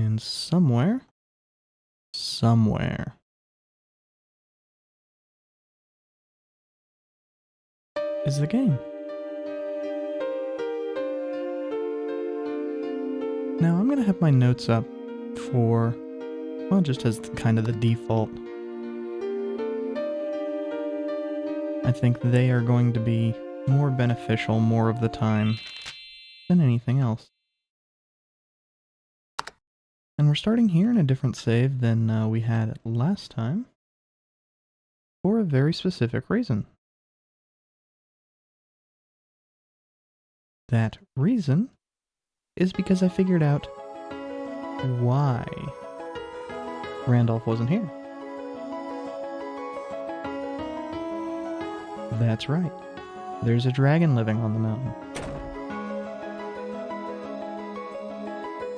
And somewhere is the game. Now I'm going to have my notes up for, well, just as kind of the default. I think they are going to be more beneficial more of the time than anything else. And we're starting here in a different save than we had last time for a very specific reason. That reason is because I figured out why Randolph wasn't here. That's right. There's a dragon living on the mountain.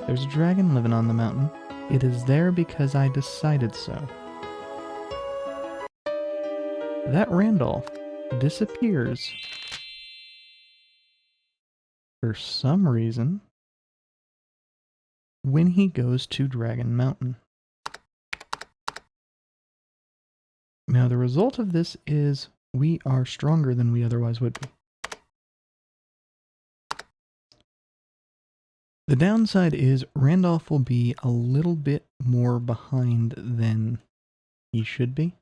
There's a dragon living on the mountain. It is there because I decided so. That Randolph disappears for some reason when he goes to Dragon Mountain. Now the result of this is we are stronger than we otherwise would be. The downside is Randolph will be a little bit more behind than he should be.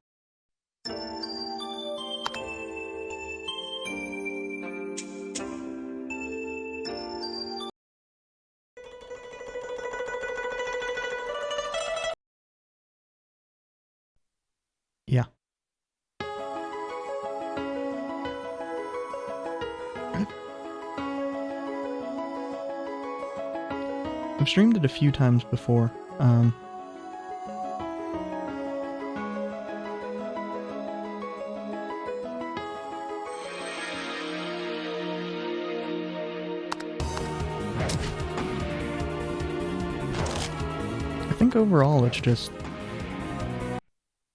Yeah. I've streamed it a few times before. I think overall it's just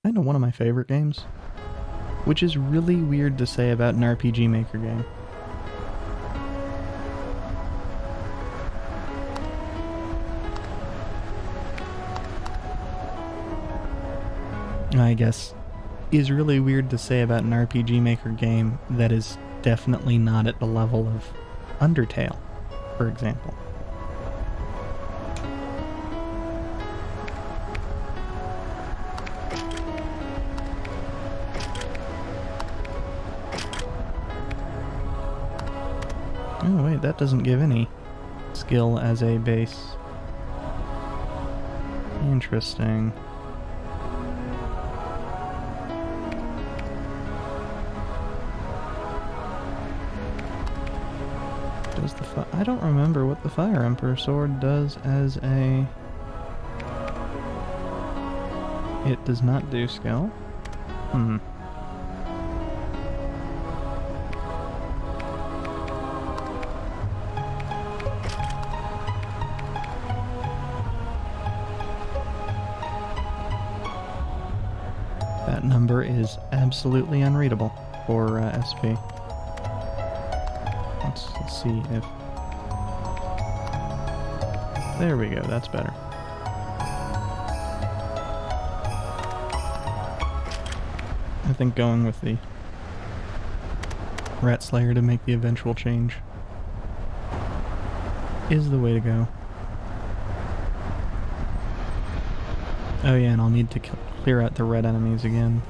kind of one of my favorite games, which is really weird to say about an RPG Maker game. I guess, is really weird to say about an RPG Maker game that is definitely not at the level of Undertale, for example. Oh wait, that doesn't give any skill as a base. Interesting. I don't remember what the Fire Emperor sword does as a... It does not do skill. That number is absolutely unreadable for SP. Let's see if... There we go, that's better. I think going with the Rat Slayer to make the eventual change is the way to go. Oh yeah, and I'll need to clear out the red enemies again.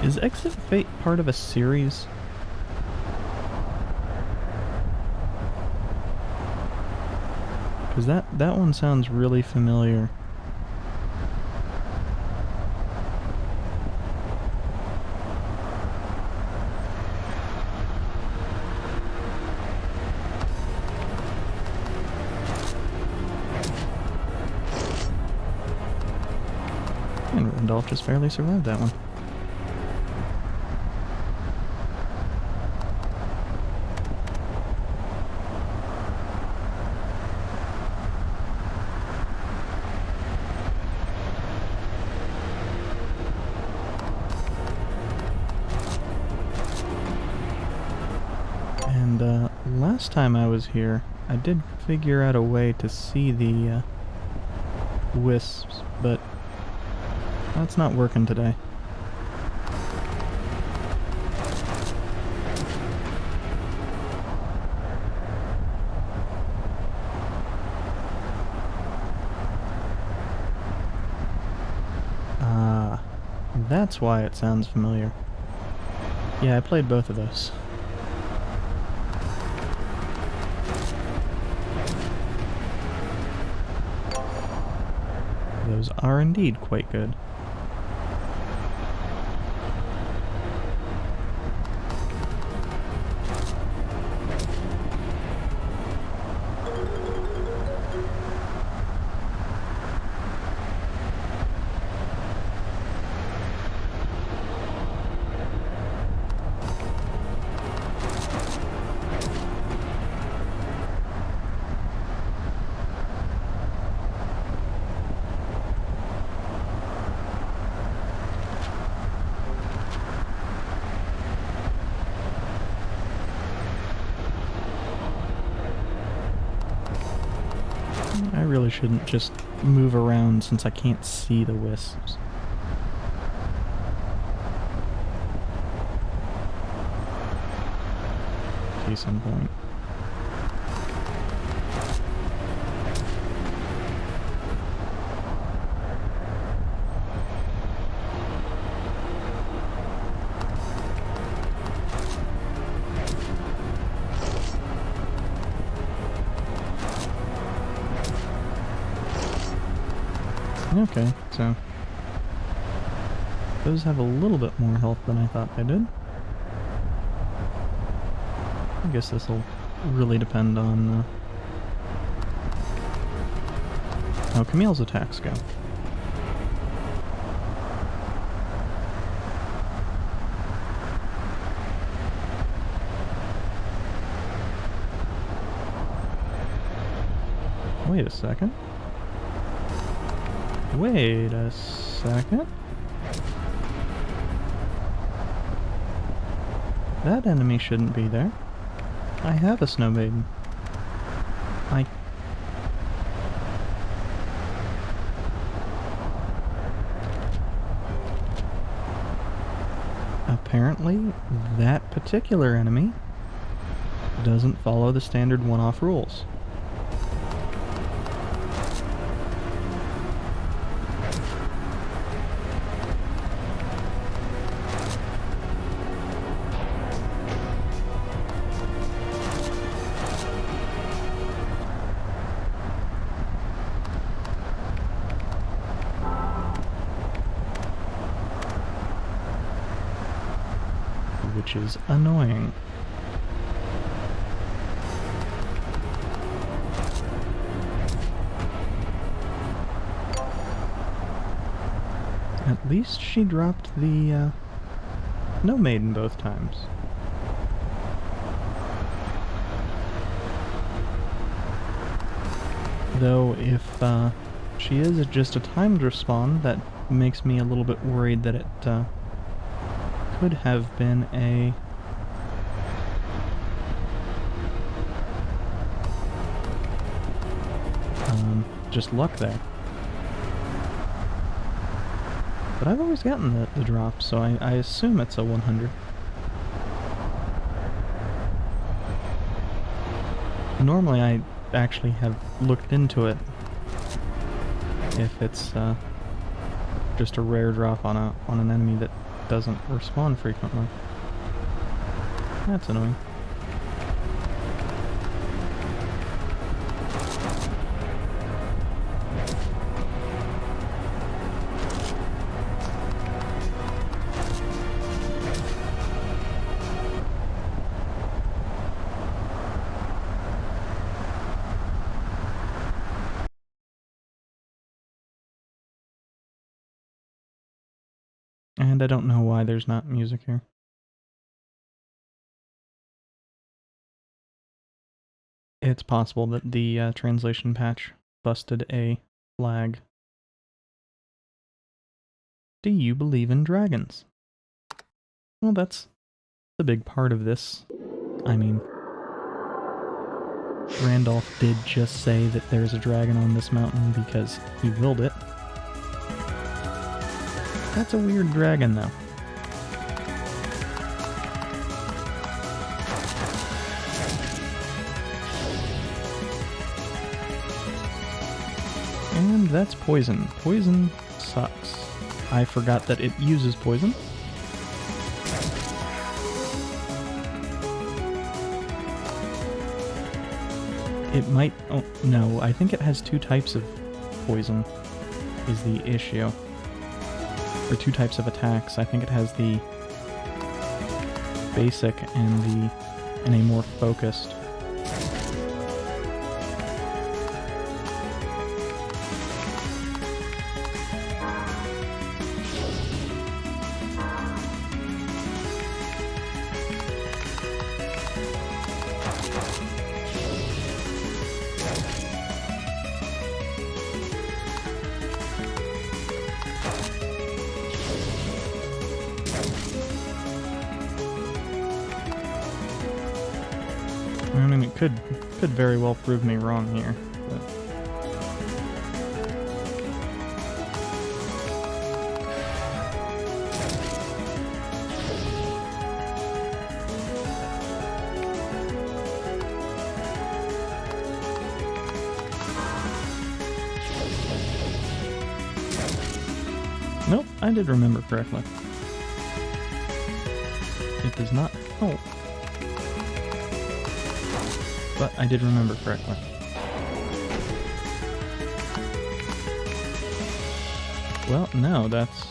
Is Exit Fate part of a series? Because that one sounds really familiar. And Randolph just barely survived that one. last time I was here, I did figure out a way to see the wisps, but that's not working today. Ah, that's why it sounds familiar. Yeah, I played both of those. Those are indeed quite good. I really shouldn't just move around since I can't see the wisps. Case in point. Okay, so those have a little bit more health than I thought they did. I guess this will really depend on how Camille's attacks go. Wait a second. Wait a second. That enemy shouldn't be there. I have a snow maiden. Apparently, that particular enemy doesn't follow the standard one-off rules. Which is annoying. At least she dropped the no maiden both times. Though if she is just a timed respawn, that makes me a little bit worried that it could have been a just luck there. But I've always gotten the drop, so I assume it's a 100. Normally I actually have looked into it if it's just a rare drop on an enemy that doesn't respawn frequently. That's annoying. And I don't know why there's not music here. It's possible that the translation patch busted a flag. Do you believe in dragons? Well, that's the big part of this. I mean, Randolph did just say that there's a dragon on this mountain because he willed it. That's a weird dragon, though. And that's poison. Poison sucks. I forgot that it uses poison. It might... oh, no, I think it has 2 types of poison, is the issue. Or 2 types of attacks. I think it has the basic and a more focused. I mean, it could very well prove me wrong here, but... Nope, I did remember correctly. It does not help. But I did remember correctly. Well, no, that's...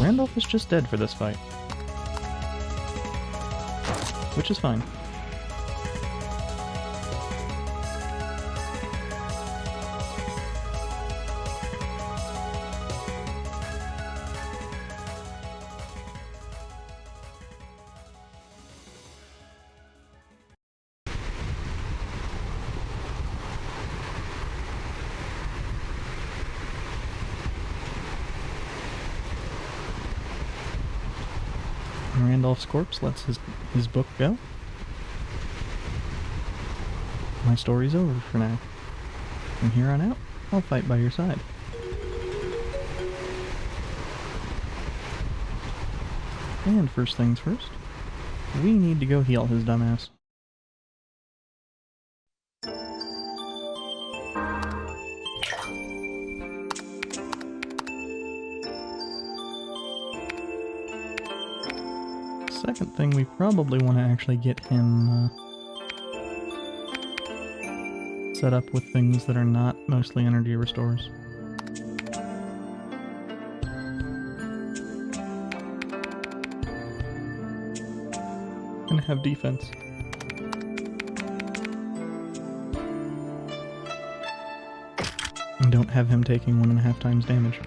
Randolph is just dead for this fight. Which is fine. Randolph's corpse lets his book go. My story's over for now. From here on out, I'll fight by your side. And first things first, we need to go heal his dumbass. Second thing, we probably want to actually get him set up with things that are not mostly energy restores. Gonna have defense. And don't have him taking 1.5 times damage.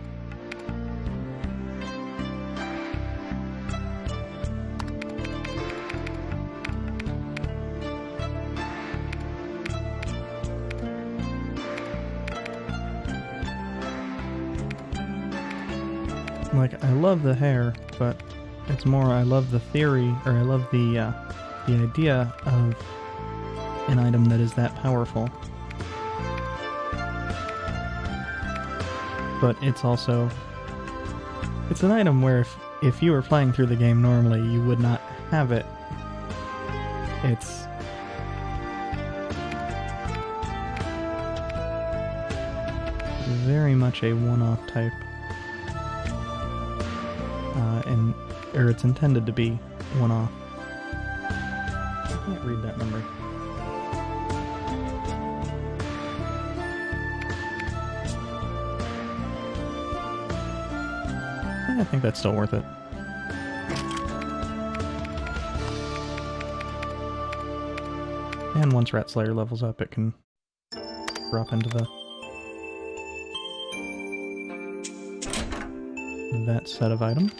Like, I love the hair, but it's more I love the theory, or I love the idea of an item that is that powerful. But it's also... it's an item where if you were playing through the game normally, you would not have it. It's... very much a one-off type. Or it's intended to be one-off. I can't read that number. I think that's still worth it. And once Rat Slayer levels up, it can drop into that set of items.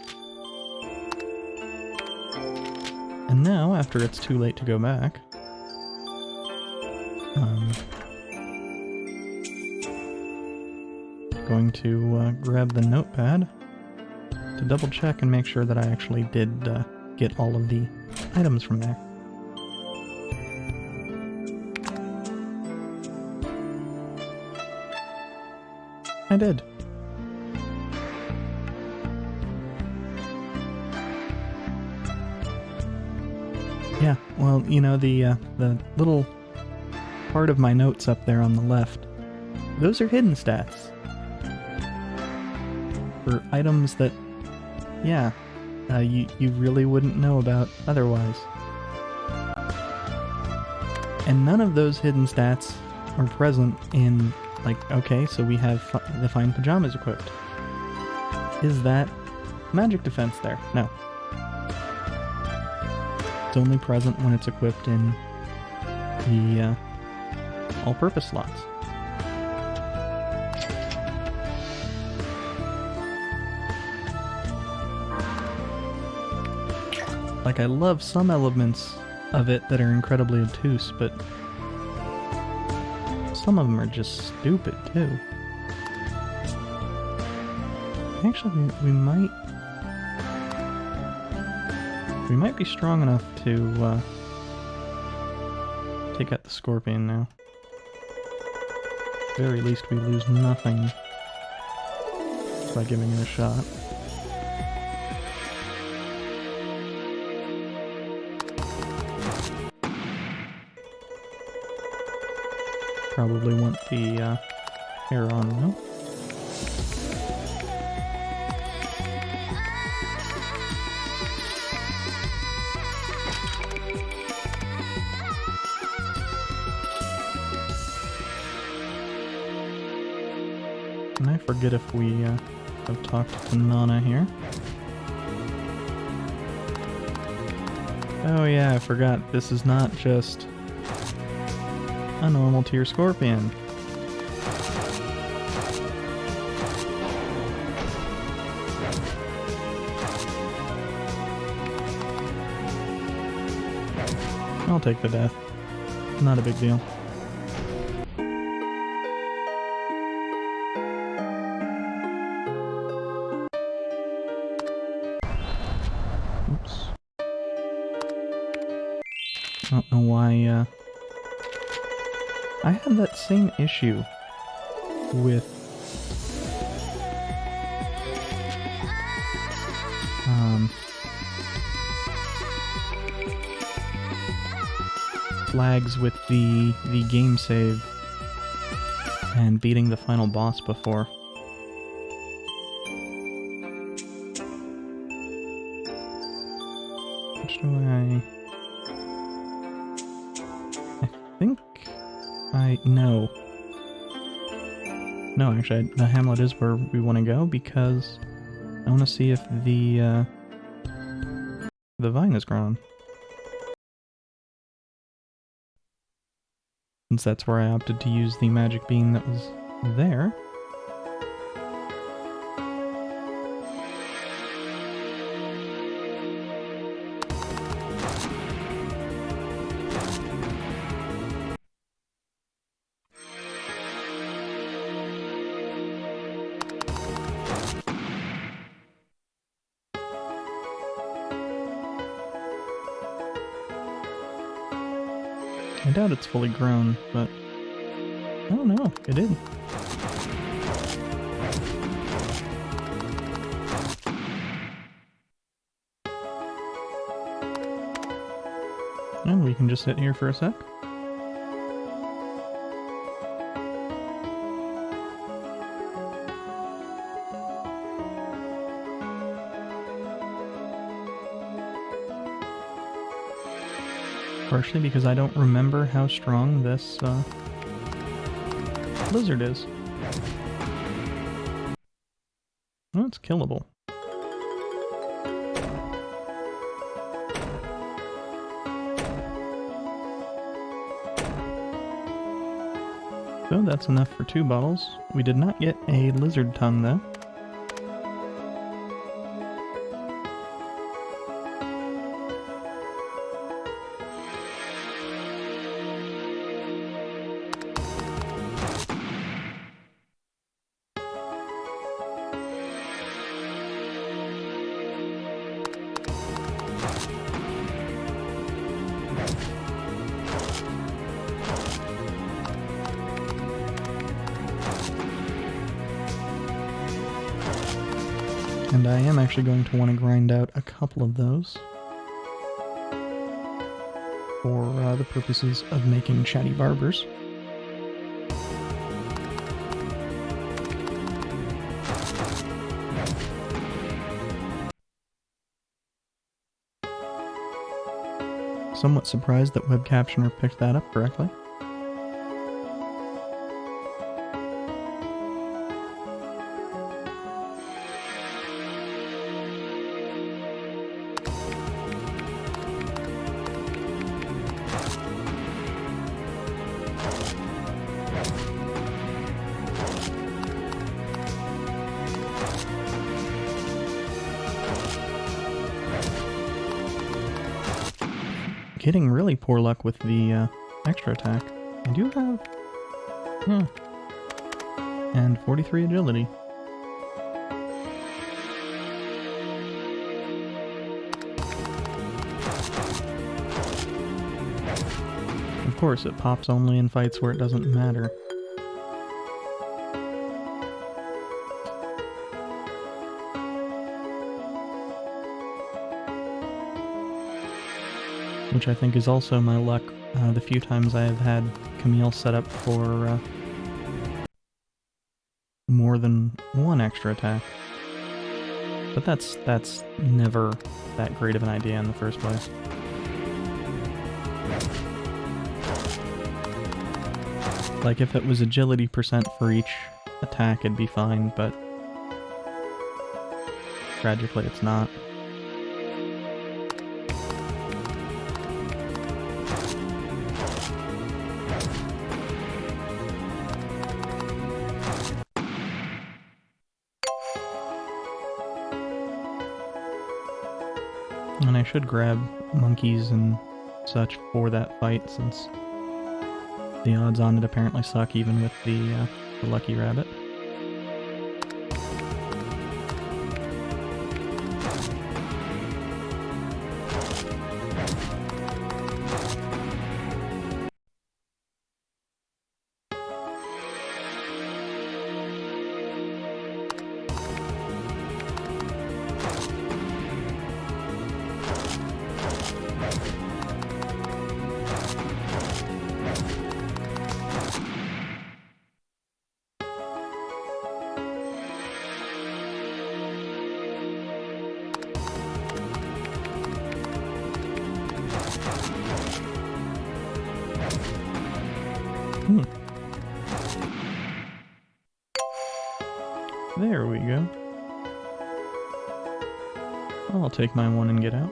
And now, after it's too late to go back, going to grab the notepad to double check and make sure that I actually did get all of the items from there. I did. Yeah, well, you know, the little part of my notes up there on the left, those are hidden stats. For items that, yeah, you really wouldn't know about otherwise. And none of those hidden stats are present in, like, okay, so we have the fine pajamas equipped. Is that magic defense there? No. It's only present when it's equipped in the all-purpose slots. Like, I love some elements of it that are incredibly obtuse, but some of them are just stupid, too. Actually, we might be strong enough to take out the scorpion now. At the very least, we lose nothing by giving it a shot. Probably want the hair on now. And I forget if we have talked to Nana here. Oh yeah, I forgot. This is not just a normal tier scorpion. I'll take the death. Not a big deal. Oops. I don't know why, I had that same issue with flags with the game save and beating the final boss before. Which do I think no. No, actually, the hamlet is where we want to go because I want to see if the vine is grown. Since that's where I opted to use the magic bean that was there. I doubt it's fully grown, but I don't know, it did. And we can just sit here for a sec. Partially because I don't remember how strong this lizard is. Well, it's killable. So that's enough for 2 bottles. We did not get a lizard tongue though. And I am actually going to want to grind out a couple of those for the purposes of making chatty barbers. Somewhat surprised that Web Captioner picked that up correctly. Getting really poor luck with the extra attack. I do have... yeah. And 43 agility. Of course, it pops only in fights where it doesn't matter. Which I think is also my luck the few times I have had Camille set up for more than one extra attack. But that's never that great of an idea in the first place. Like, if it was agility percent for each attack, it'd be fine, but tragically it's not. And I should grab monkeys and such for that fight, since the odds on it apparently suck even with the lucky rabbit. There we go. I'll take my one and get out.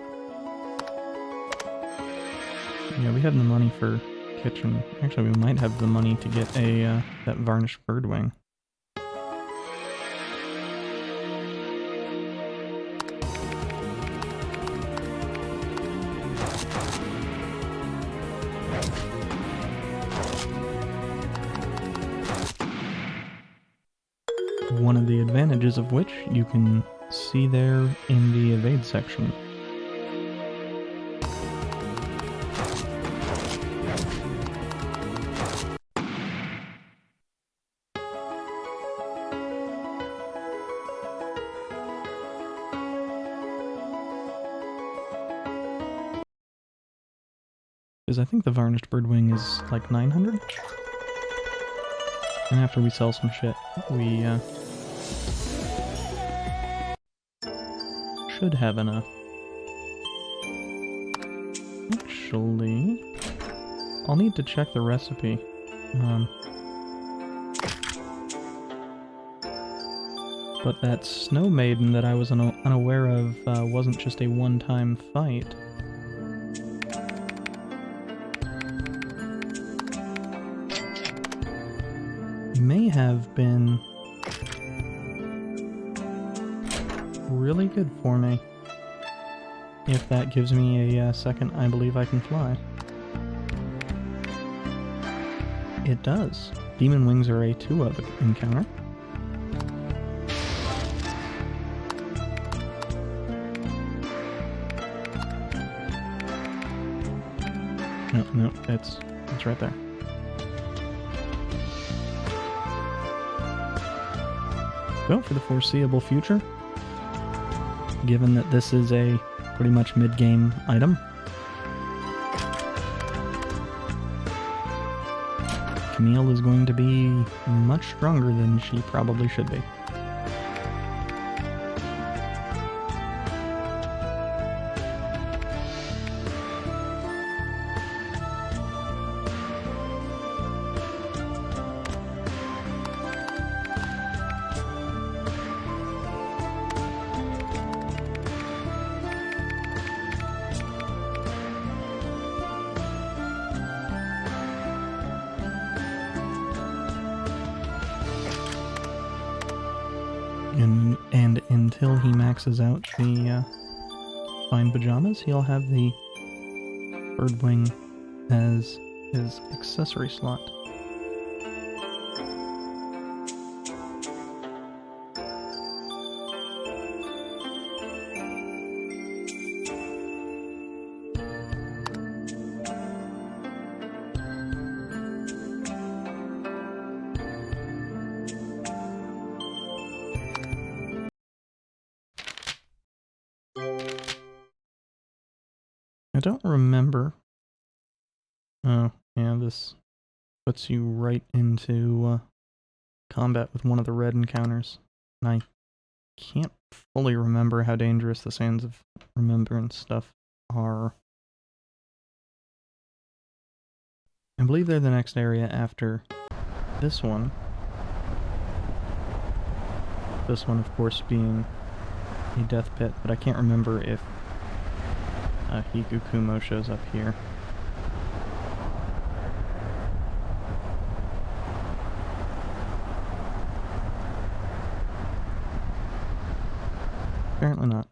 Yeah, we have the money for kitchen. Actually, we might have the money to get a that varnished birdwing. One of the advantages of which you can see there in the evade section. Because I think the varnished birdwing is like 900? And after we sell some shit, we should have enough. Actually, I'll need to check the recipe. But that snow maiden that I was unaware of wasn't just a one-time fight. May have been really good for me. If that gives me a second I believe I can fly. It does. Demon wings are a 2-of encounter. No, it's right there. So, for the foreseeable future, given that this is a pretty much mid-game item. Camille is going to be much stronger than she probably should be. And until he maxes out the fine pajamas, he'll have the bird wing as his accessory slot. I don't remember. Oh, yeah, this puts you right into combat with one of the red encounters. And I can't fully remember how dangerous the Sands of Remembrance stuff are. I believe they're the next area after this one. This one, of course, being a death pit, but I can't remember if Hikukumo shows up here. Apparently not.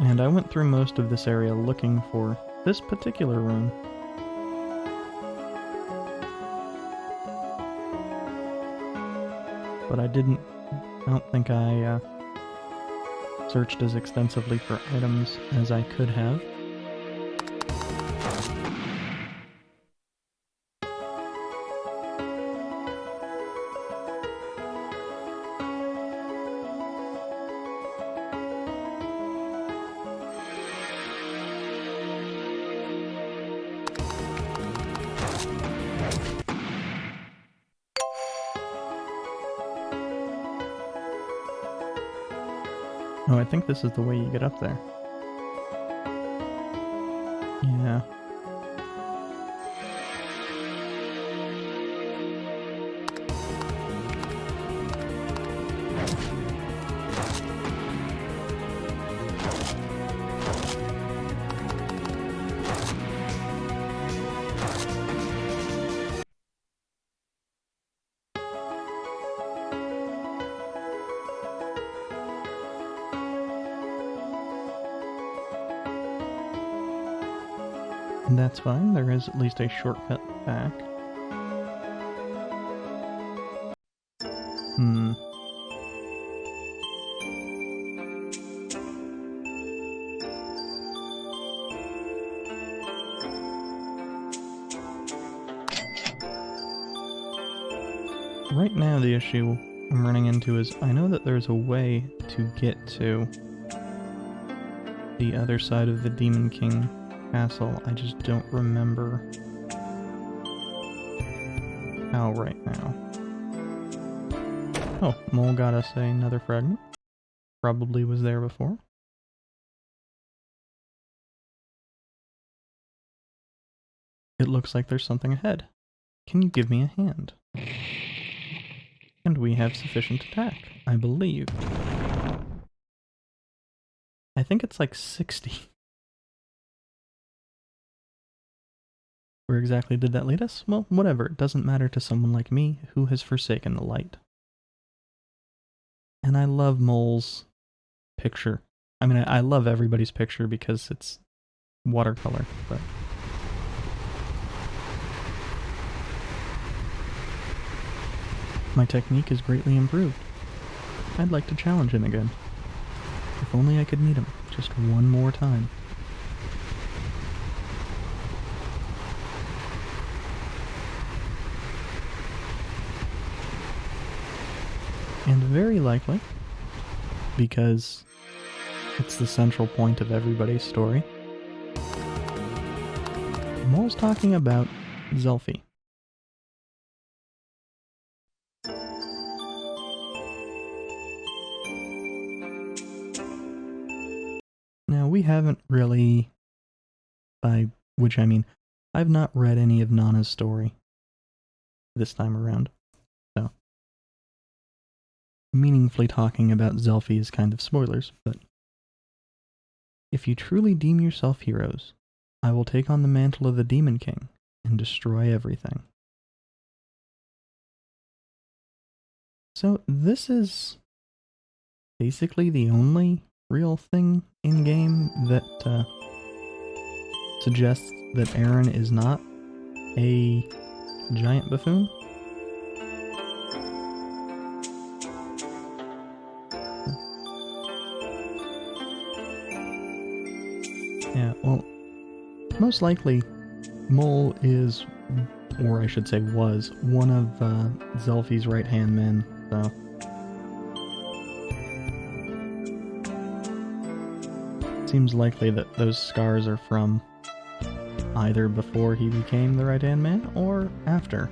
And I went through most of this area looking for this particular room. But I don't think I searched as extensively for items as I could have. Oh, I think this is the way you get up there. Yeah. And that's fine, there is at least a shortcut back. Right now the issue I'm running into is I know that there's a way to get to the other side of the Demon King castle, I just don't remember how right now. Oh, Mole got us another fragment. Probably was there before. It looks like there's something ahead. Can you give me a hand? And we have sufficient attack, I believe. I think it's like 60. Where exactly did that lead us? Well, whatever, it doesn't matter to someone like me who has forsaken the light. And I love Mole's picture. I mean, I love everybody's picture because it's watercolor, but... My technique is greatly improved. I'd like to challenge him again. If only I could meet him just one more time. And very likely, because it's the central point of everybody's story, Mole's talking about Zelfie. Now, we haven't really, by which I mean, I've not read any of Nana's story this time around, so meaningfully talking about Zelfie is kind of spoilers, but if you truly deem yourself heroes, I will take on the mantle of the Demon King and destroy everything. So this is basically the only real thing in-game that suggests that Aaron is not a giant buffoon. Yeah, well, most likely Mole is, or I should say was, one of Zelfie's right-hand men, so... Seems likely that those scars are from either before he became the right-hand man, or after.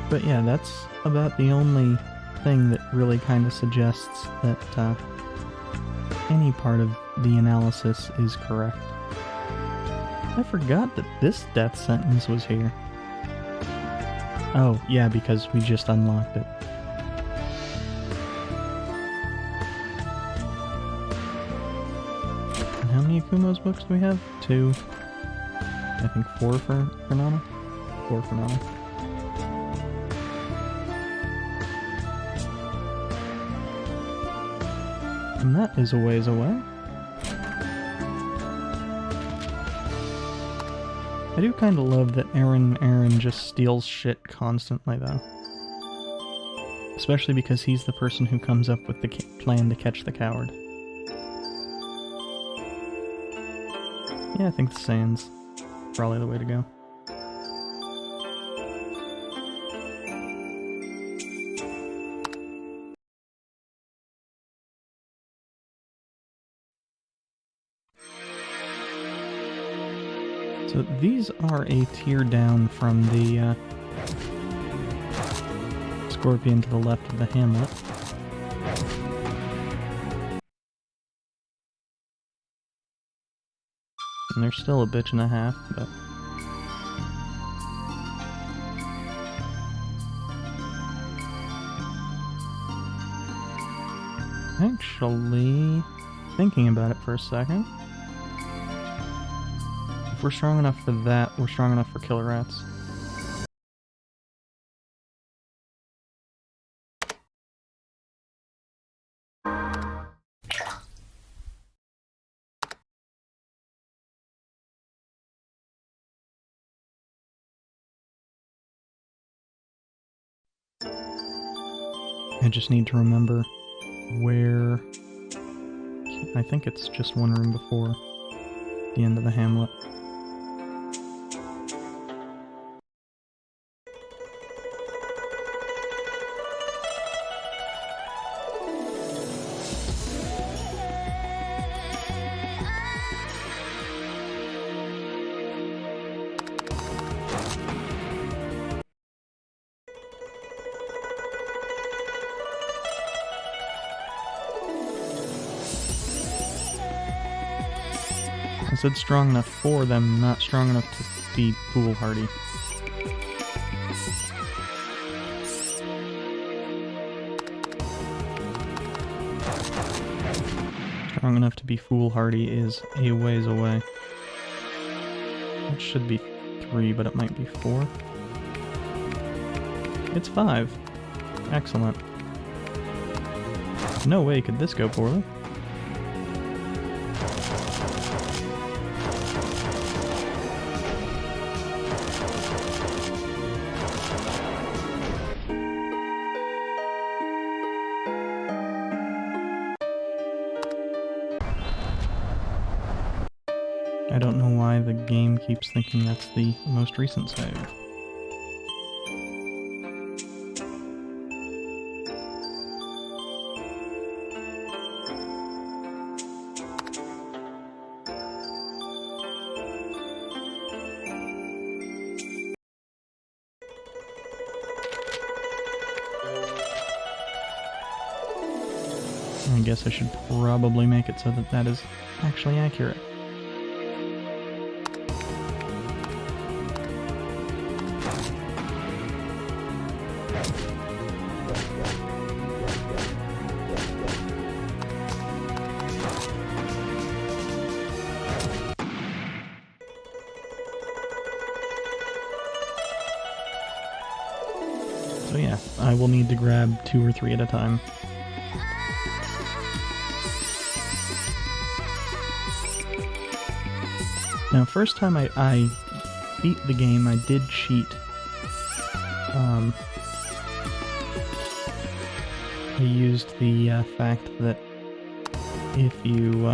But yeah, that's about the only thing that really kind of suggests that any part of the analysis is correct. I forgot that this death sentence was here. Oh, yeah, because we just unlocked it. And how many Akumo's books do we have? 2. I think 4 for Nana? 4 for Nana. And that is a ways away. I do kind of love that Aaron just steals shit constantly, though. Especially because he's the person who comes up with the plan to catch the coward. Yeah, I think the sand's probably the way to go. So these are a tier down from the scorpion to the left of the hamlet. And they're still a bitch and a half, but... Actually, thinking about it for a second... If we're strong enough for that, we're strong enough for killer rats. I just need to remember where... I think it's just one room before the end of the hamlet. I said strong enough for them, not strong enough to be foolhardy. Strong enough to be foolhardy is a ways away. It should be 3, but it might be 4. It's 5. Excellent. No way could this go poorly. I don't know why the game keeps thinking that's the most recent save. I guess I should probably make it so that that is actually accurate. So yeah, I will need to grab 2 or 3 at a time. Now, first time I beat the game, I did cheat. I used the fact that if you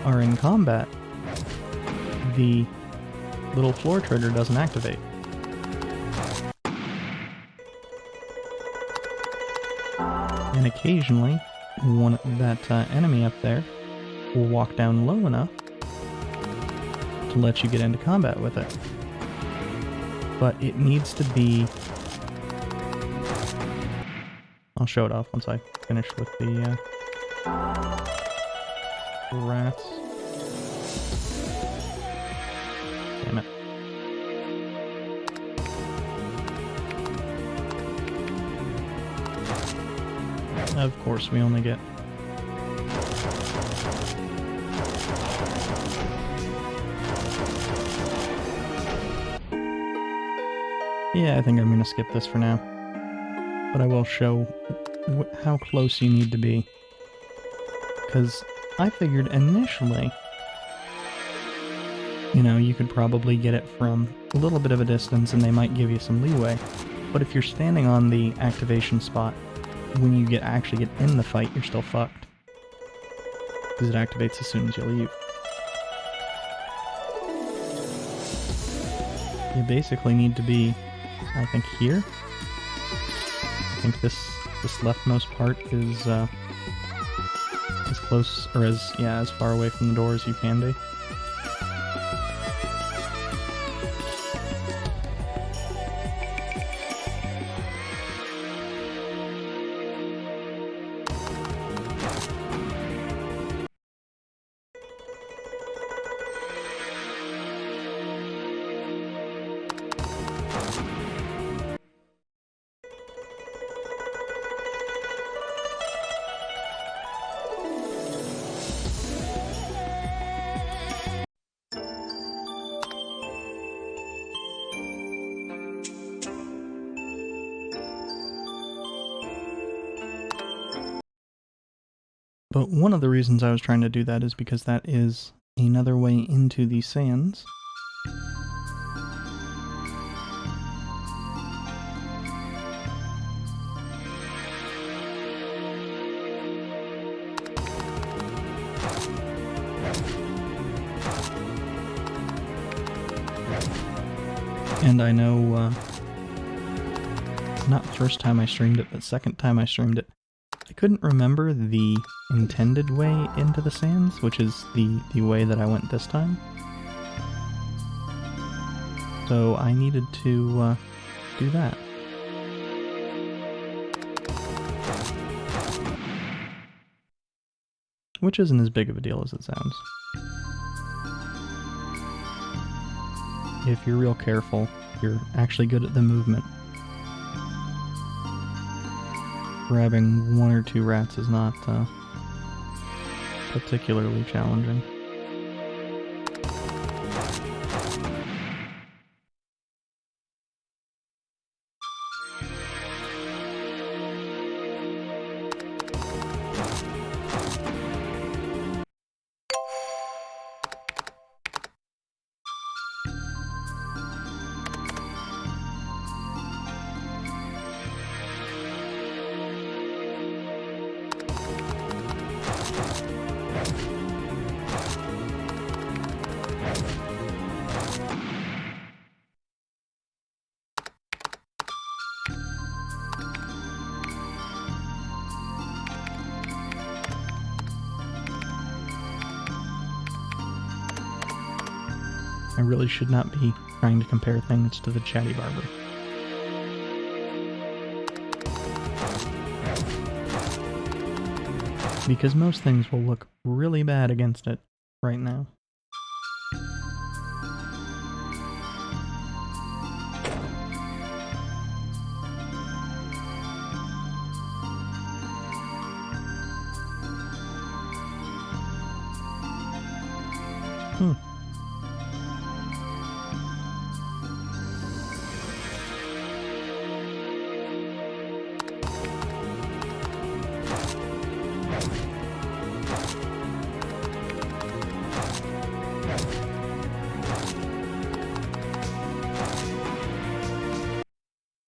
are in combat, the little floor trigger doesn't activate. And occasionally, that enemy up there will walk down low enough to let you get into combat with it. But it needs to be... I'll show it off once I finish with the rats. Damn it. Of course, we only get... Yeah, I think I'm gonna skip this for now. But I will show how close you need to be. Because I figured initially, you know, you could probably get it from a little bit of a distance and they might give you some leeway. But if you're standing on the activation spot, when you actually get in the fight, you're still fucked. Because it activates as soon as you leave. You basically need to be, I think, here. I think this leftmost part is as close, or as far away from the door as you can be. But one of the reasons I was trying to do that is because that is another way into the sands. And I know, not the first time I streamed it, but second time I streamed it, I couldn't remember the intended way into the sands, which is the way that I went this time. So I needed to do that. Which isn't as big of a deal as it sounds. If you're real careful, you're actually good at the movement. Grabbing 1 or 2 rats is not particularly challenging. I really should not be trying to compare things to the Chatty Barber. Because most things will look really bad against it right now.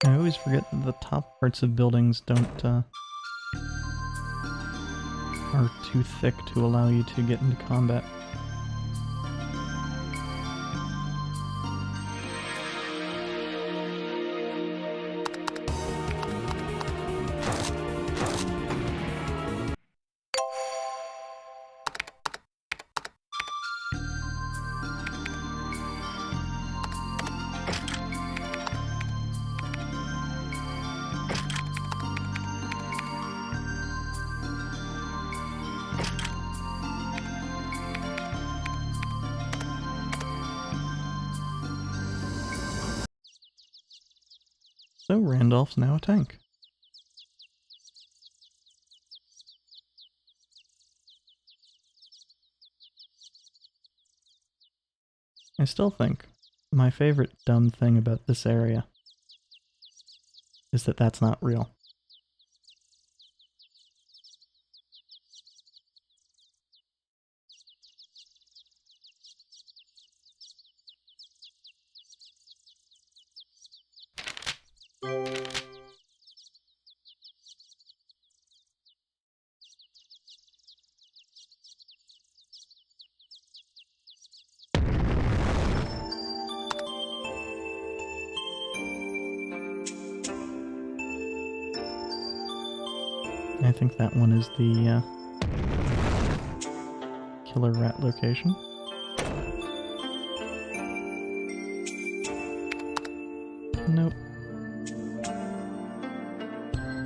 I always forget that the top parts of buildings are too thick to allow you to get into combat. So Randolph's now a tank. I still think my favorite dumb thing about this area is that that's not real. I think that one is the killer rat location. Nope.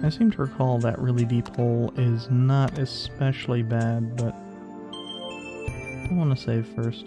I seem to recall that really deep hole is not especially bad, but I want to save first.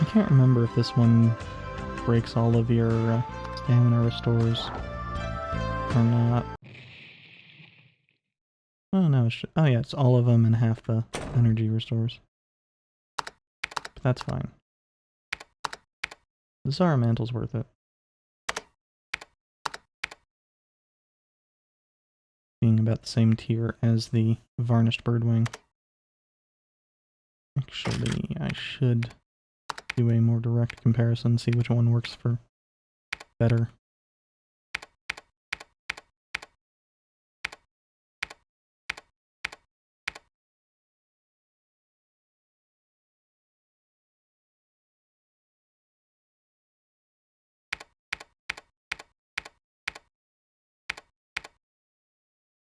I can't remember if this one breaks all of your stamina restores or not. Oh no, oh yeah, it's all of them and half the energy restores. But that's fine. The Zara Mantle's worth it. Being about the same tier as the Varnished Birdwing. Actually, I should do a more direct comparison, see which one works for better.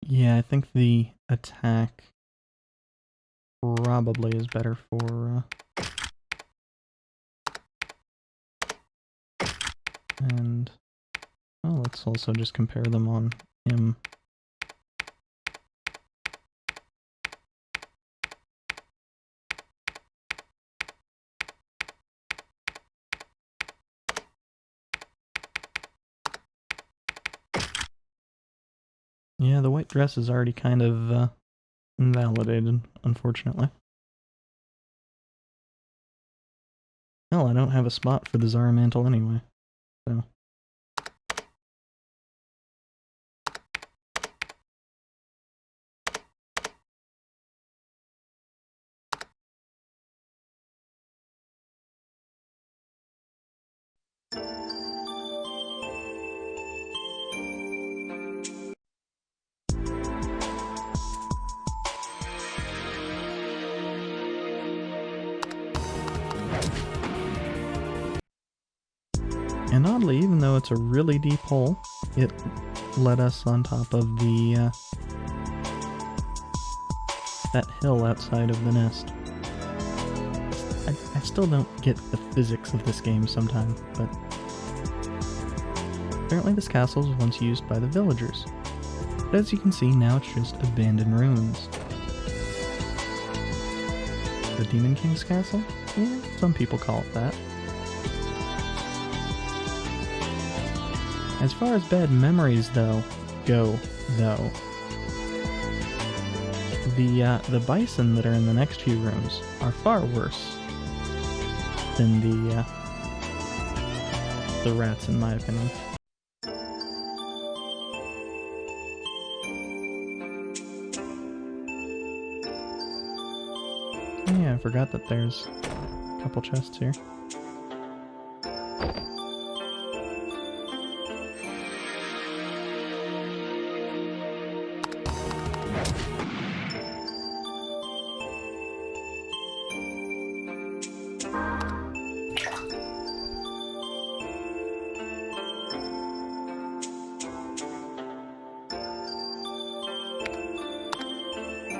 Yeah, I think the attack probably is better for and well, let's also just compare them on him. Yeah, the white dress is already kind of invalidated, unfortunately. Hell, I don't have a spot for the Zara mantle anyway, so... And oddly, even though it's a really deep hole, it led us on top of the, that hill outside of the nest. I still don't get the physics of this game sometimes, but... Apparently this castle was once used by the villagers. But as you can see, now it's just abandoned ruins. The Demon King's castle? Yeah, some people call it that. As far as bad memories, though, the bison that are in the next few rooms are far worse than the rats, in my opinion. Oh yeah, I forgot that there's a couple chests here.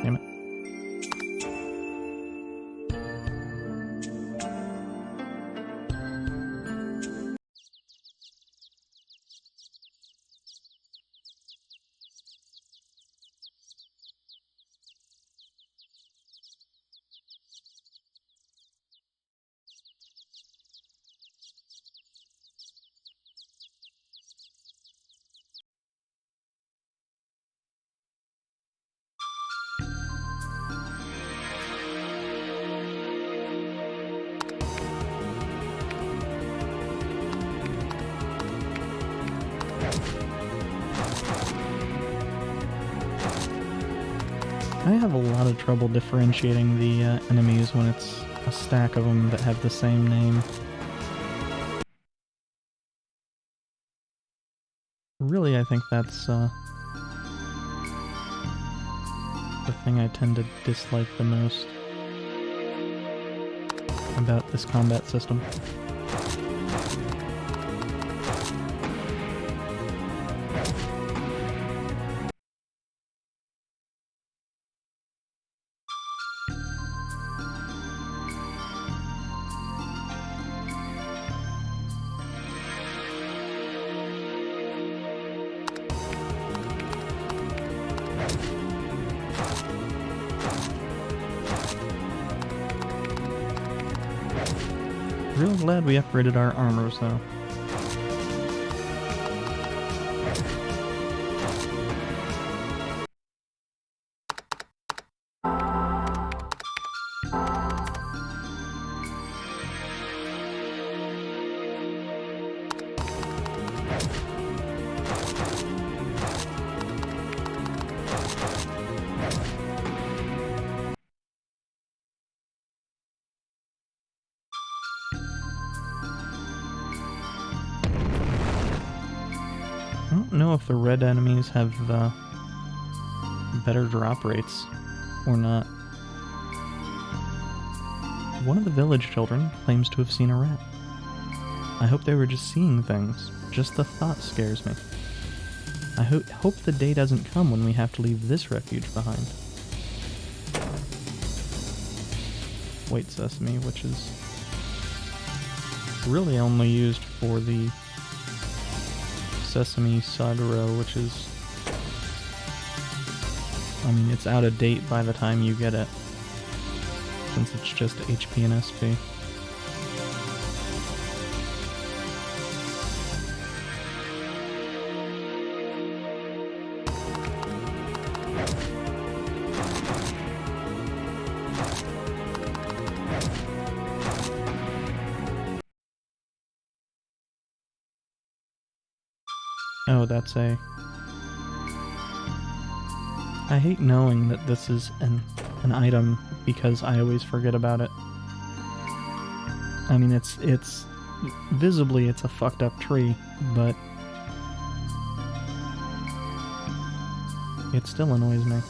Damn it. I have a lot of trouble differentiating the enemies when it's a stack of them that have the same name. Really, I think that's the thing I tend to dislike the most about this combat system. Real glad we upgraded our armors, though. I don't know if the red enemies have better drop rates or not. One of the village children claims to have seen a rat. I hope they were just seeing things. Just the thought scares me. I hope the day doesn't come when we have to leave this refuge behind. White sesame, which is really only used for the sesame saguro, which is... I mean, it's out of date by the time you get it, since it's just HP and SP. Oh, that's a... I hate knowing that this is an item because I always forget about it. I mean, it's visibly it's a fucked up tree, but it still annoys me.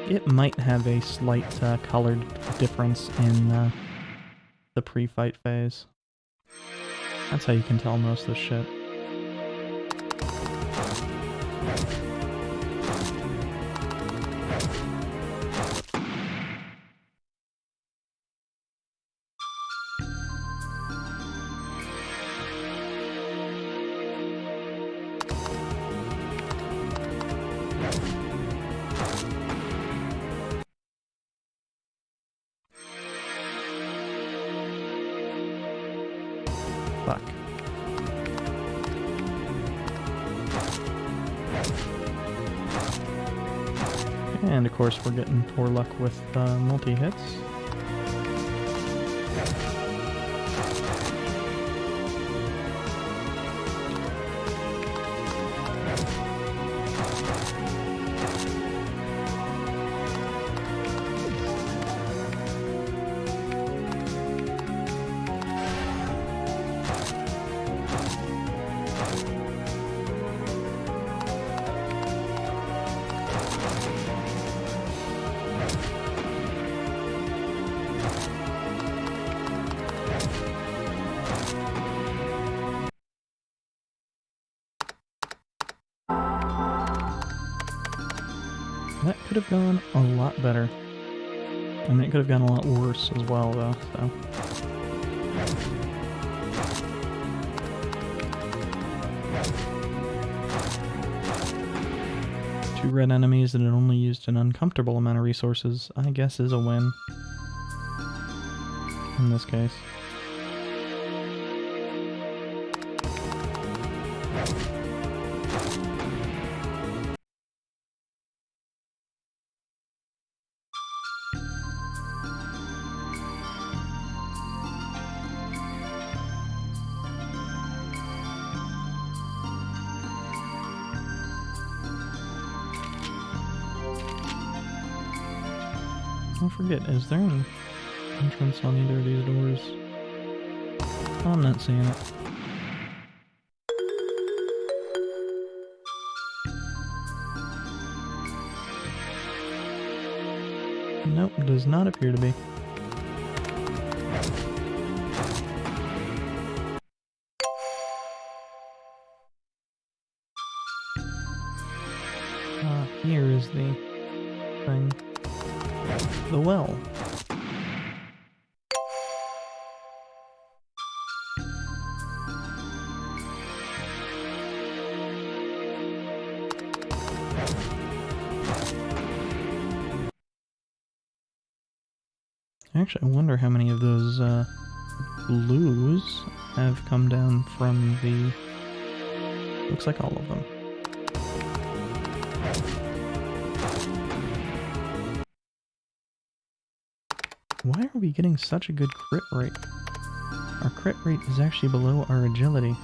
It might have a slight colored difference in the pre-fight phase. That's how you can tell most of the shit. Fuck. And of course we're getting poor luck with multi-hits. That could have gone a lot better. I mean, it could have gone a lot worse as well, though, so... Two red enemies that had only used an uncomfortable amount of resources, I guess, is a win. In this case. Don't forget, is there an entrance on either of these doors? I'm not seeing it. Nope, does not appear to be. Here is the thing. The well. Actually, I wonder how many of those blues have come down from the... Looks like all of them. Why are we getting such a good crit rate? Our crit rate is actually below our agility.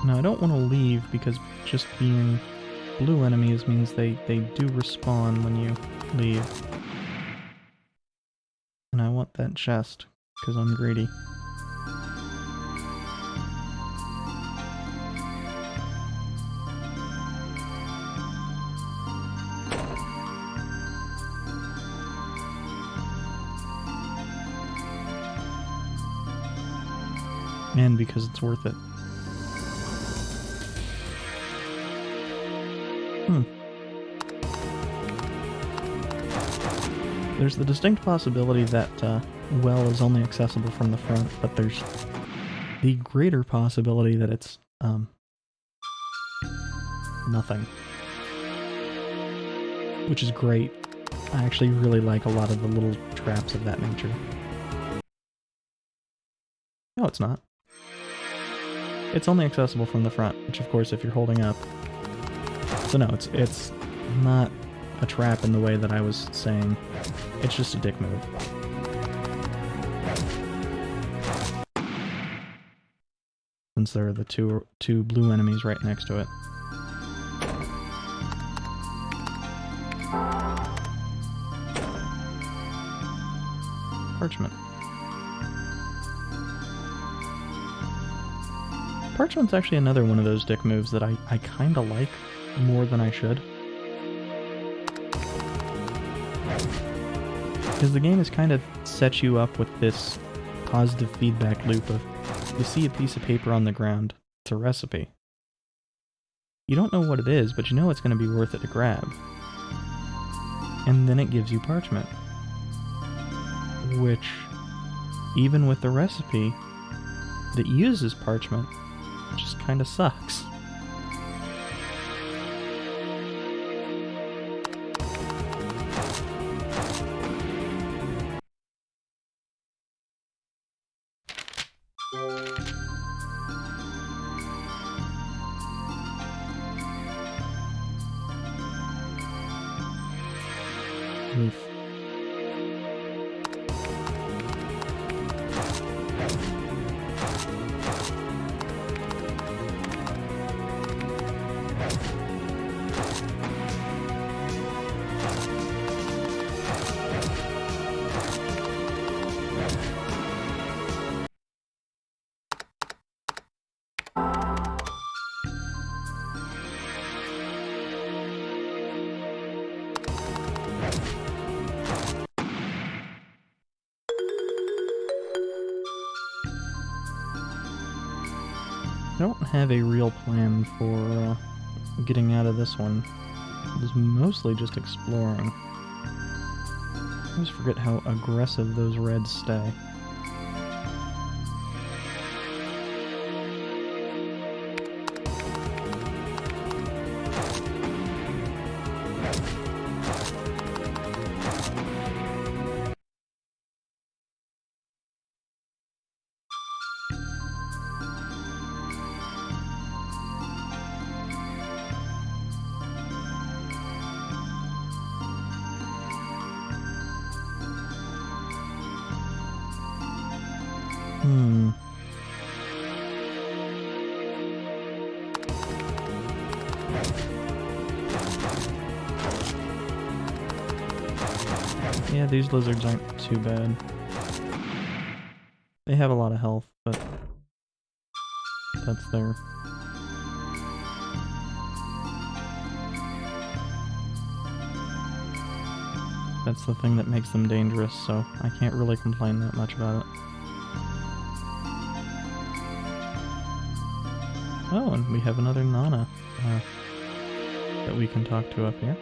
Now, I don't want to leave because just being blue enemies means they do respawn when you leave. And I want that chest, because I'm greedy. And because it's worth it. There's the distinct possibility that well is only accessible from the front, but there's the greater possibility that it's nothing. Which is great. I actually really like a lot of the little traps of that nature. No, it's not. It's only accessible from the front, which of course if you're holding up. So no, it's not a trap in the way that I was saying. It's just a dick move. Since there are the two blue enemies right next to it. Parchment. Parchment's actually another one of those dick moves that I kinda like more than I should. Because the game has kind of set you up with this positive feedback loop of, you see a piece of paper on the ground, it's a recipe. You don't know what it is, but you know it's going to be worth it to grab. And then it gives you parchment. Which, even with the recipe that uses parchment, just kind of sucks. Oof. I don't have a real plan for getting out of this one. It was mostly just exploring. I always forget how aggressive those reds stay. Yeah, these lizards aren't too bad. They have a lot of health, but that's their... That's the thing that makes them dangerous, so I can't really complain that much about it. Oh, and we have another Nana that we can talk to up here.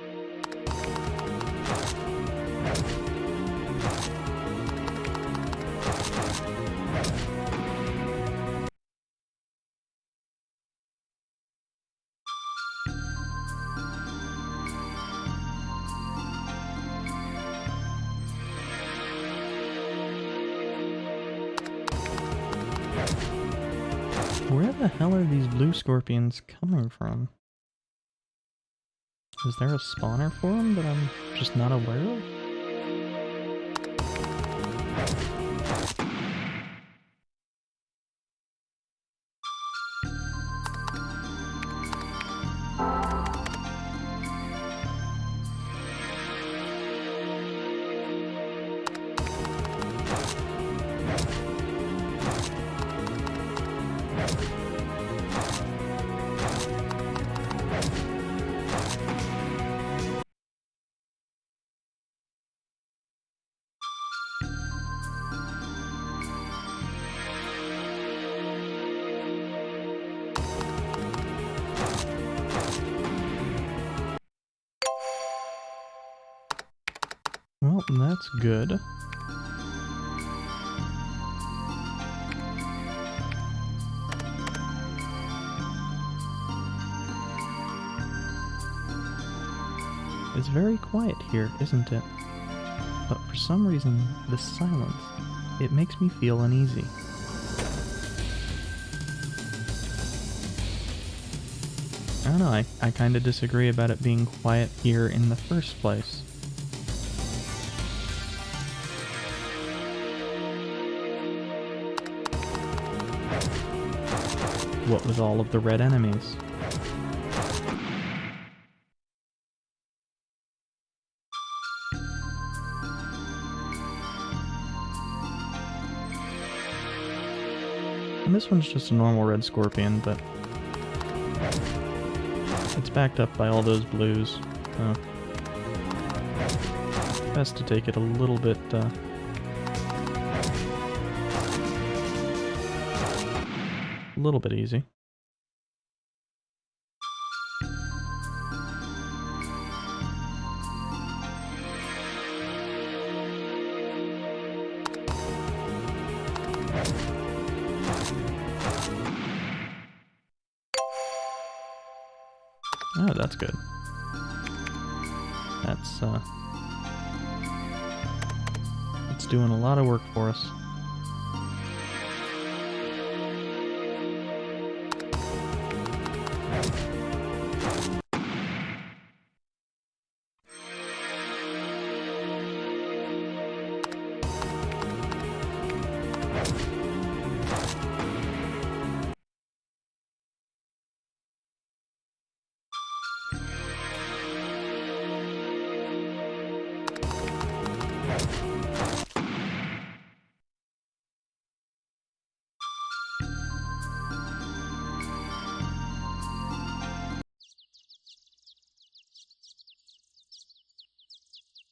Where the hell are these blue scorpions coming from? Is there a spawner for them that I'm just not aware of? Well, that's good. It's very quiet here, isn't it? But for some reason, the silence, it makes me feel uneasy. I don't know, I kind of disagree about it being quiet here in the first place. What with all of the red enemies? And this one's just a normal red scorpion, but it's backed up by all those blues. So best to take it a little bit easy. Oh, that's good. It's doing a lot of work for us.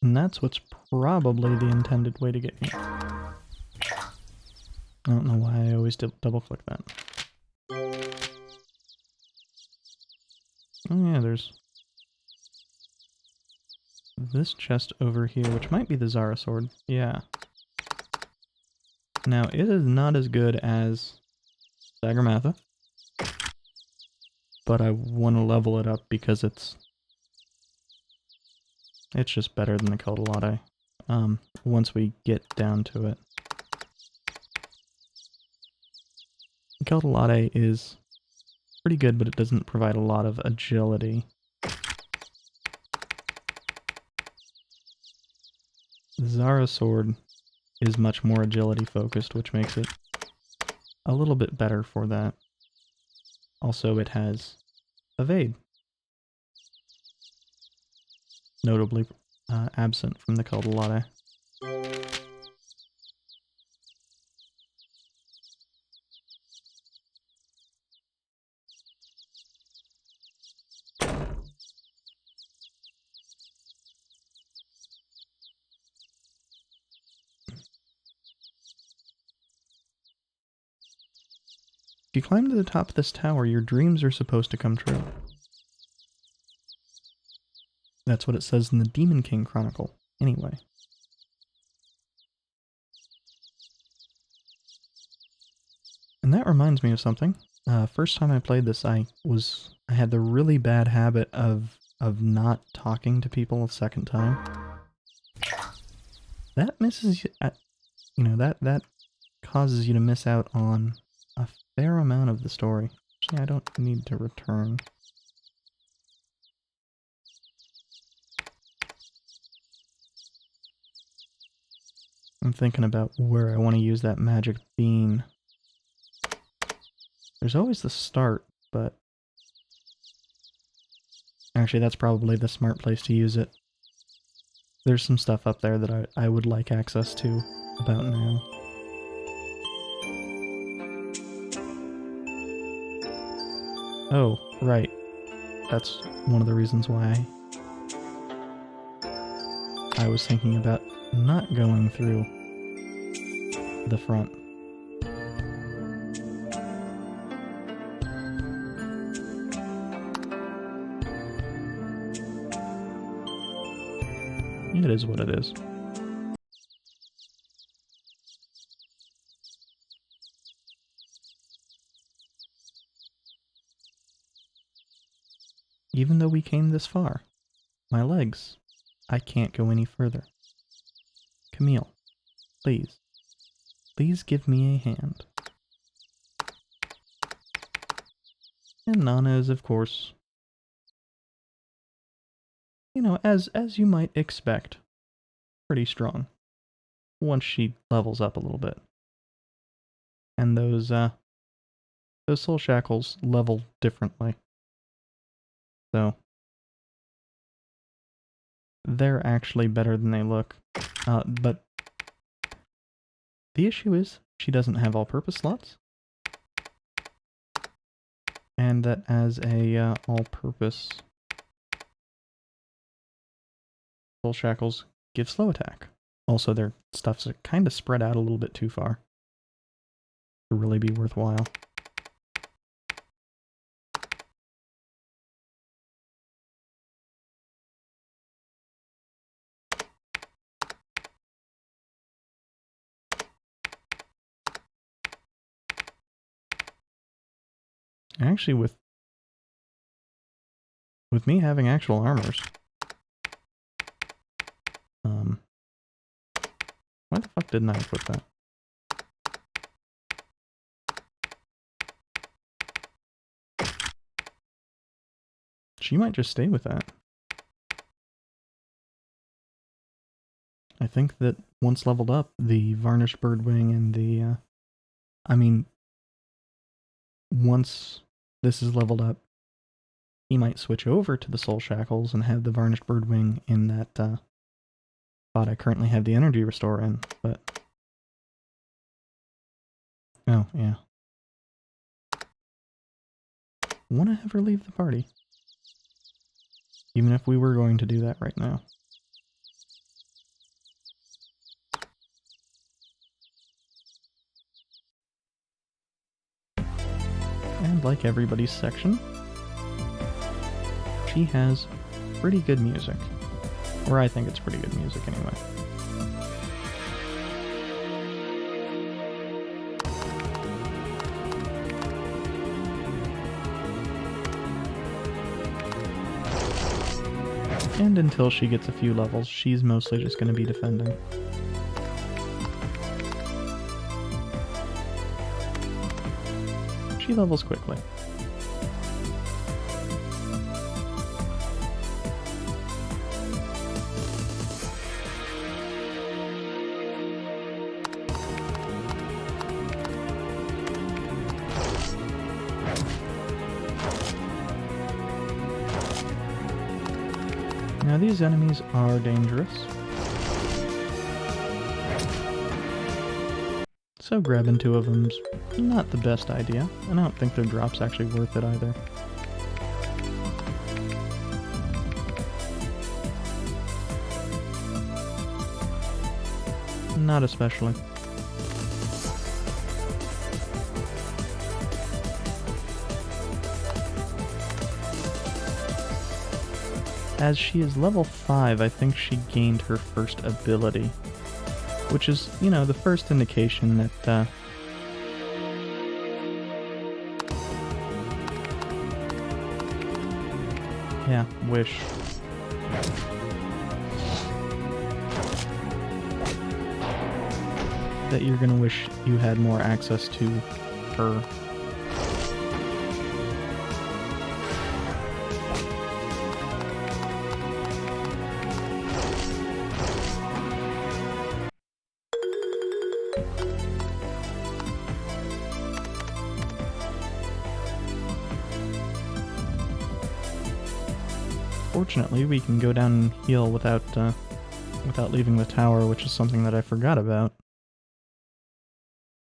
And that's what's probably the intended way to get me. I don't know why I always double click that. Oh yeah, there's this chest over here, which might be the Zara sword. Yeah. Now, it is not as good as Sagarmatha, but I want to level it up because it's just better than the Keldalate, once we get down to it. The Keldalate is pretty good, but it doesn't provide a lot of agility. The Zara sword is much more agility focused, which makes it a little bit better for that. Also, it has evade, notably absent from the Keldalate. If you climb to the top of this tower, your dreams are supposed to come true. That's what it says in the Demon King Chronicle, anyway. And that reminds me of something. First time I played this, I had the really bad habit of not talking to people a second time. That misses you, that causes you to miss out on a fair amount of the story. Actually, I don't need to return. I'm thinking about where I want to use that magic bean. There's always the start, but actually that's probably the smart place to use it. There's some stuff up there that I would like access to about now. Oh, right. That's one of the reasons why I was thinking about not going through the front. It is what it is. Even though we came this far, my legs, I can't go any further. Camille, please, please give me a hand. And Nana is, of course, know, as you might expect, pretty strong once she levels up a little bit. And those soul shackles level differently. So they're actually better than they look. But the issue is she doesn't have all-purpose slots. And that as a all-purpose, soul shackles give slow attack. Also, their stuff's kind of spread out a little bit too far to really be worthwhile. Actually, with me having actual armors, why the fuck didn't I equip that? She might just stay with that. I think that once leveled up, the Varnished Birdwing and the, I mean, once this is leveled up, he might switch over to the Soul Shackles and have the Varnished Birdwing in that spot I currently have the Energy Restore in, but... Oh, yeah. Want to have her leave the party. Even if we were going to do that right now. And like everybody's section, she has pretty good music. Or I think it's pretty good music anyway. And until she gets a few levels, she's mostly just going to be defending. She levels quickly. Now these enemies are dangerous, so grabbing two of them's not the best idea, and I don't think their drop's actually worth it either. Not especially. As she is level 5, I think she gained her first ability. Which is, you know, the first indication that, yeah, wish. That you're gonna wish you had more access to her. Fortunately, we can go down and heal without leaving the tower, which is something that I forgot about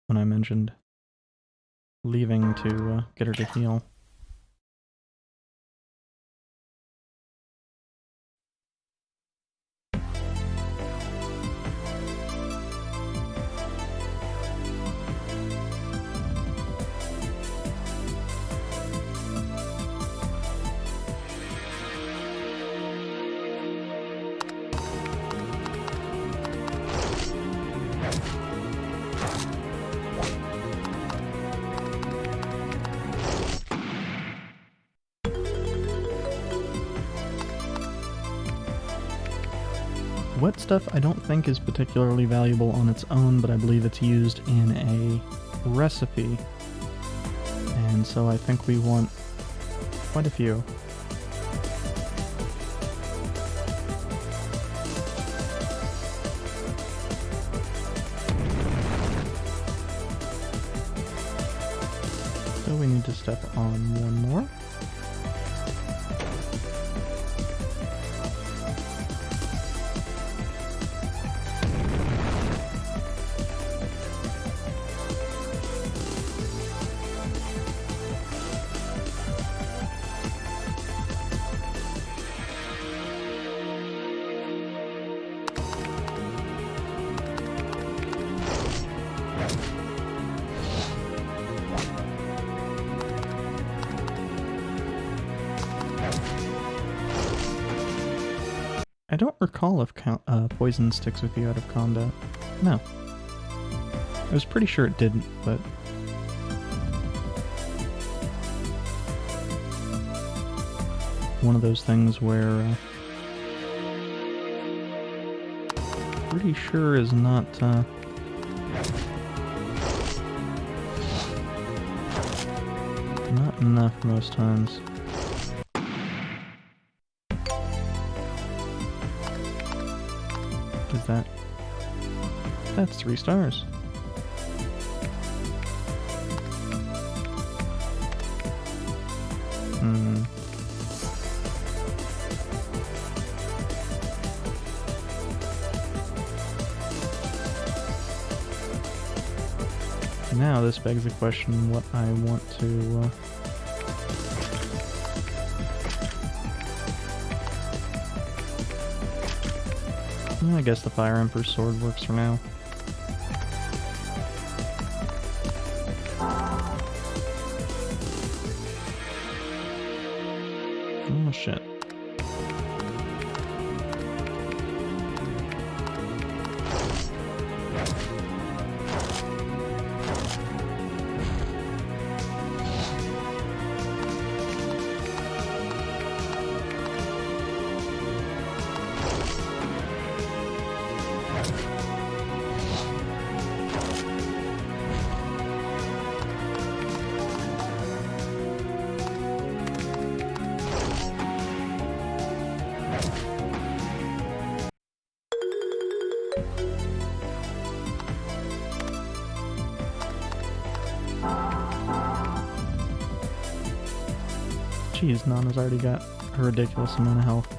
when I mentioned leaving to get her to heal. Wet stuff I don't think is particularly valuable on its own, but I believe it's used in a recipe. And so I think we want quite a few. we need to step on one more. I don't recall if poison sticks with you out of combat. No. I was pretty sure it didn't, but... one of those things where... pretty sure is not... not enough most times. Is that... that's 3 stars. Now this begs the question what I want to... I guess the Fire Emperor's sword works for now. Oh shit. Jeez, Nana's already got a ridiculous amount of health.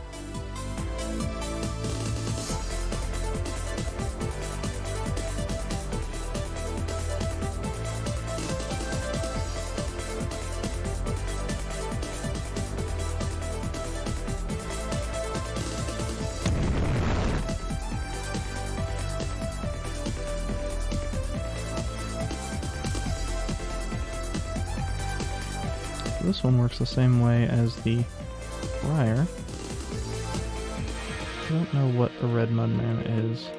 This one works the same way as the Friar. I don't know what a red mudman is.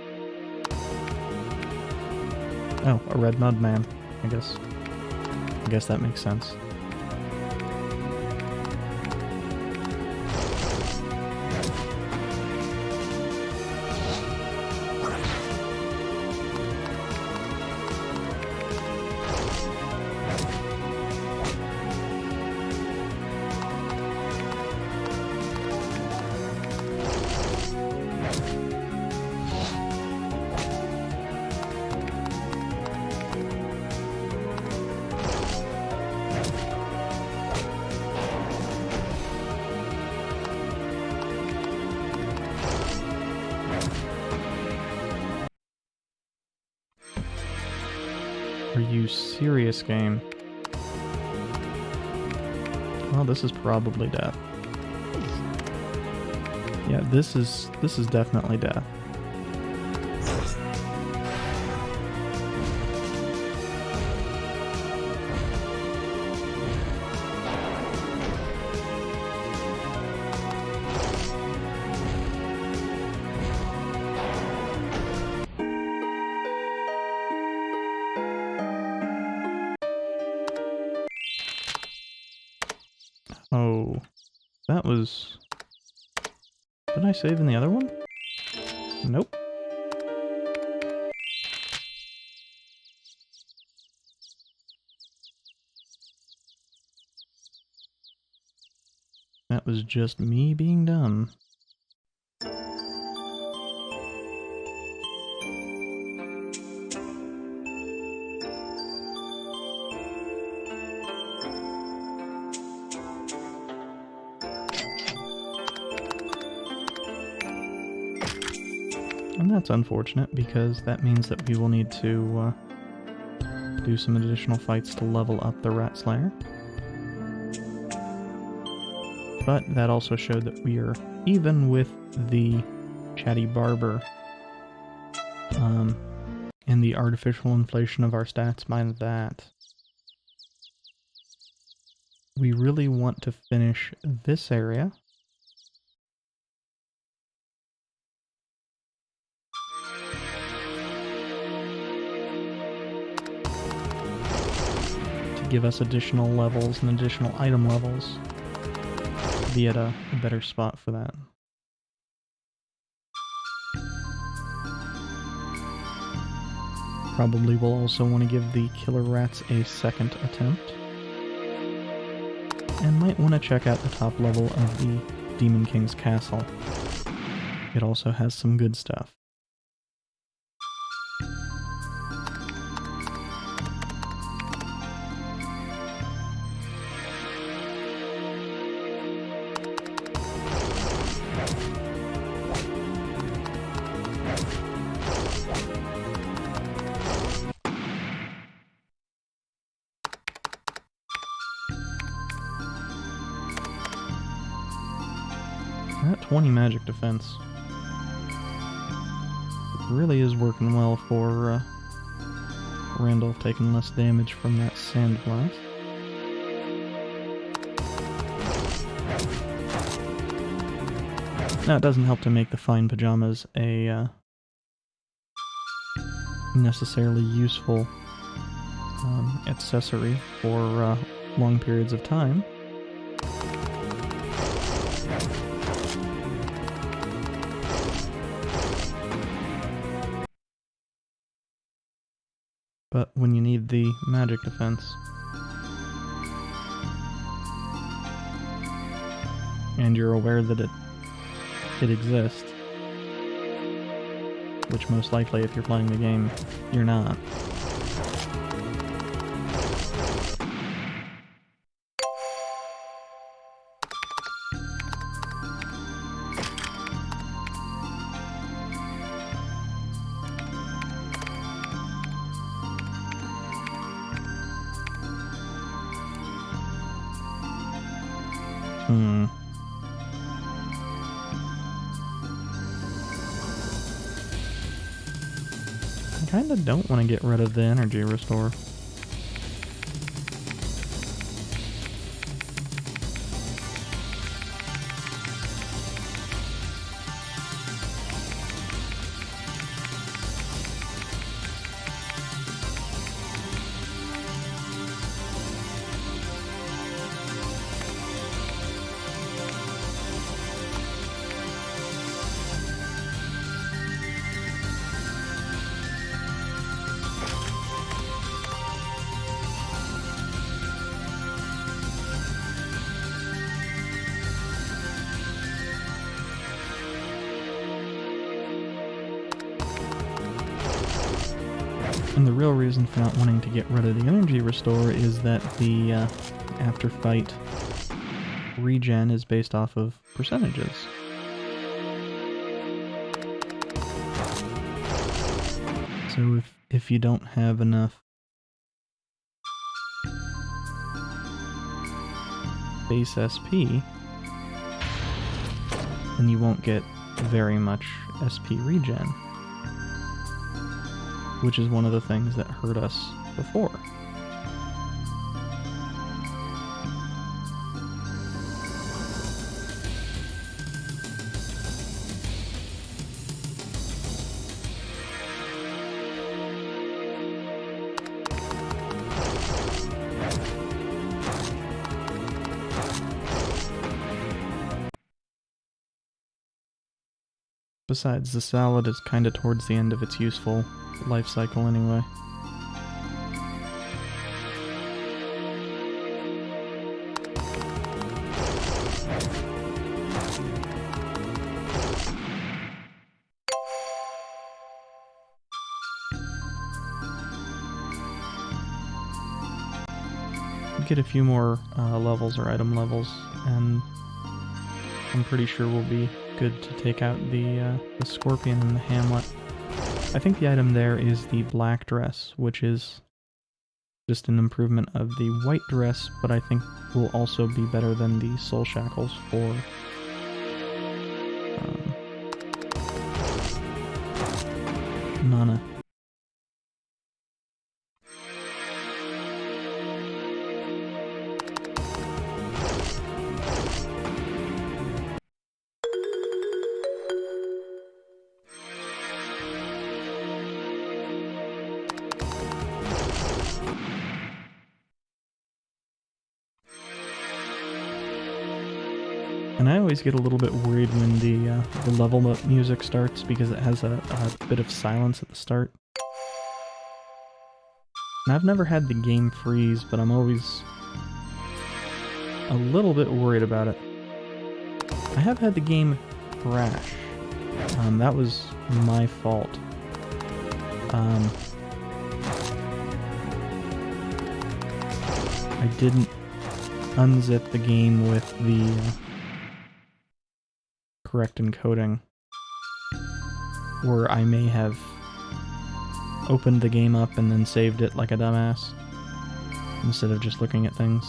Oh, a red mudman. I guess that makes sense. Are you serious, game? Well, this is probably death. Yeah, this is definitely death. Oh, that was... Did I save in the other one? Nope. That was just me being dumb. And that's unfortunate, because that means that we will need to do some additional fights to level up the Rat Slayer. But that also showed that we are even with the Chatty Barber and the artificial inflation of our stats by that. We really want to finish this area. To give us additional levels and additional item levels. Be at a better spot for that. Probably will also want to give the killer rats a second attempt. And might want to check out the top level of the Demon King's castle. It also has some good stuff. That 20 magic defense really is working well for Randolf taking less damage from that sand blast. Now it doesn't help to make the fine pajamas a necessarily useful accessory for long periods of time. But when you need the magic defense, and you're aware that it exists, which most likely if you're playing the game, you're not. I kinda don't want to get rid of the energy restore. And the real reason for not wanting to get rid of the energy restore is that the after fight regen is based off of percentages. So if you don't have enough base SP, then you won't get very much SP regen, which is one of the things that hurt us before. Besides, the salad is kinda towards the end of its useful life cycle anyway. Get a few more levels or item levels, and I'm pretty sure we'll be good to take out the scorpion and the hamlet. I think the item there is the black dress, which is just an improvement of the white dress, but I think will also be better than the soul shackles for Nana. And I always get a little bit worried when the level up music starts because it has a bit of silence at the start. And I've never had the game freeze, but I'm always a little bit worried about it. I have had the game crash. That was my fault. I didn't unzip the game with the correct encoding, where I may have opened the game up and then saved it like a dumbass instead of just looking at things.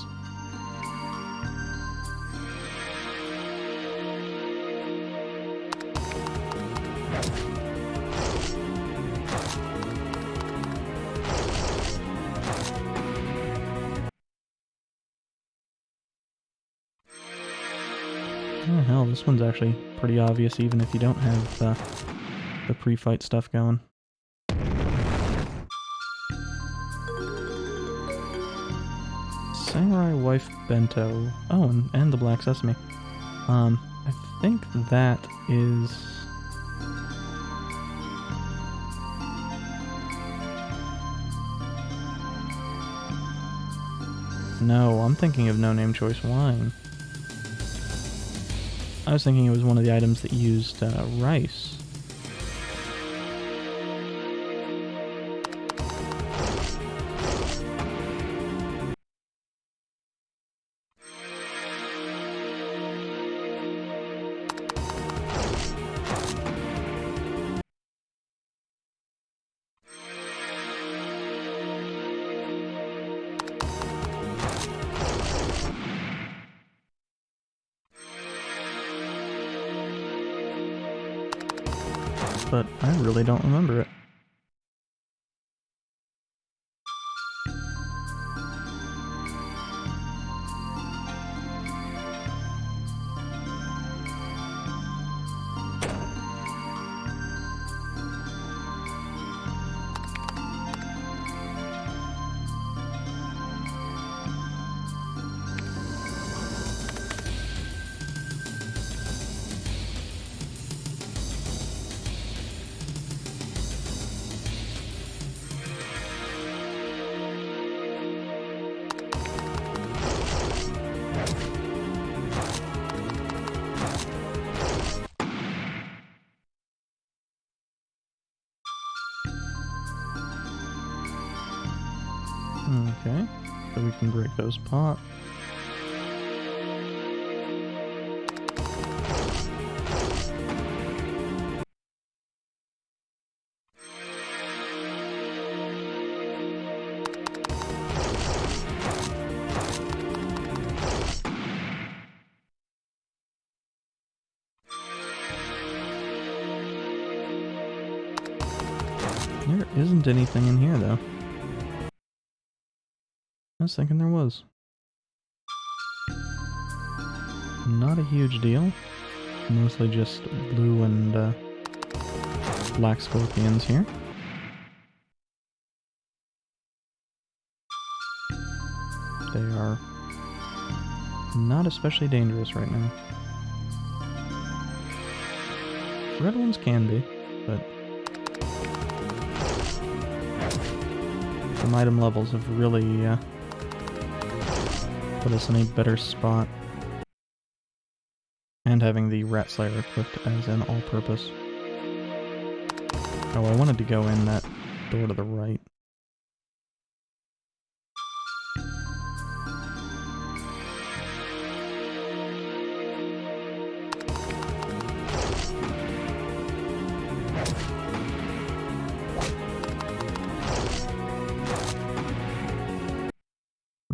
Oh hell, this one's actually pretty obvious even if you don't have the pre-fight stuff going. Samurai Wife Bento. Oh, and the Black Sesame. I think that is... No, I'm thinking of No Name Choice Wine. I was thinking it was one of the items that used rice. But I really don't remember it. Okay, so we can break those pots. There isn't anything in here, though. I was thinking there was. Not a huge deal. Mostly just blue and black scorpions here. They are not especially dangerous right now. Red ones can be, but some item levels have really put us in a better spot. And having the Rat Slayer equipped as an all-purpose. Oh, I wanted to go in that door to the right.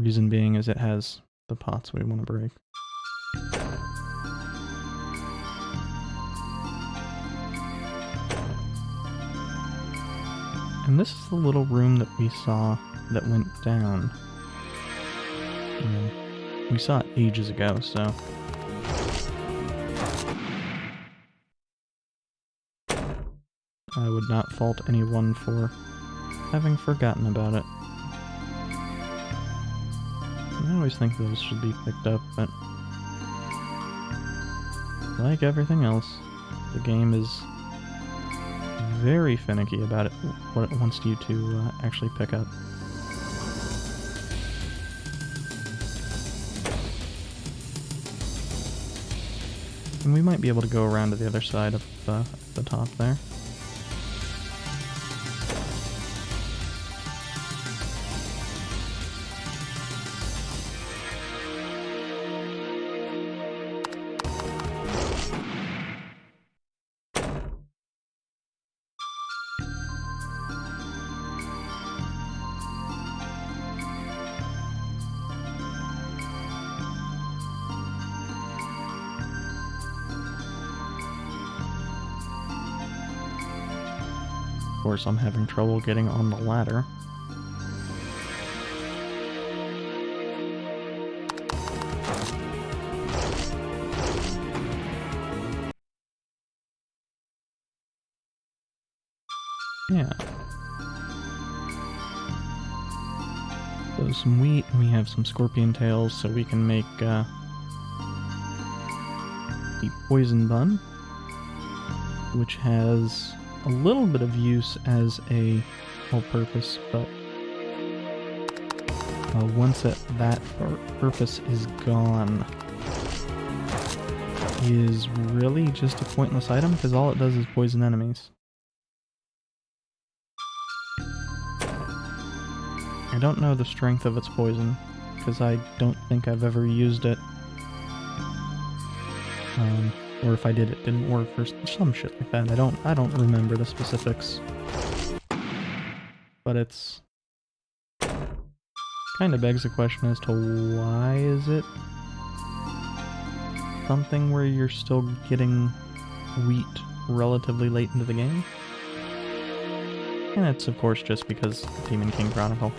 reason being is it has the pots we want to break. And this is the little room that we saw that went down. We saw it ages ago, so... I would not fault anyone for having forgotten about it. I always think those should be picked up, but... like everything else, the game is very finicky about it, what it wants you to actually pick up. And we might be able to go around to the other side of the top there. Of course, I'm having trouble getting on the ladder. Yeah. So some wheat, and we have some scorpion tails, so we can make the poison bun, which has a little bit of use as a all-purpose, but once that purpose is gone, is really just a pointless item, because all it does is poison enemies. I don't know the strength of its poison, because I don't think I've ever used it. Or if I did, it didn't work, or some shit like that. I don't remember the specifics. But it's... kind of begs the question as to why is it something where you're still getting wheat relatively late into the game? And it's of course just because Demon King Chronicle.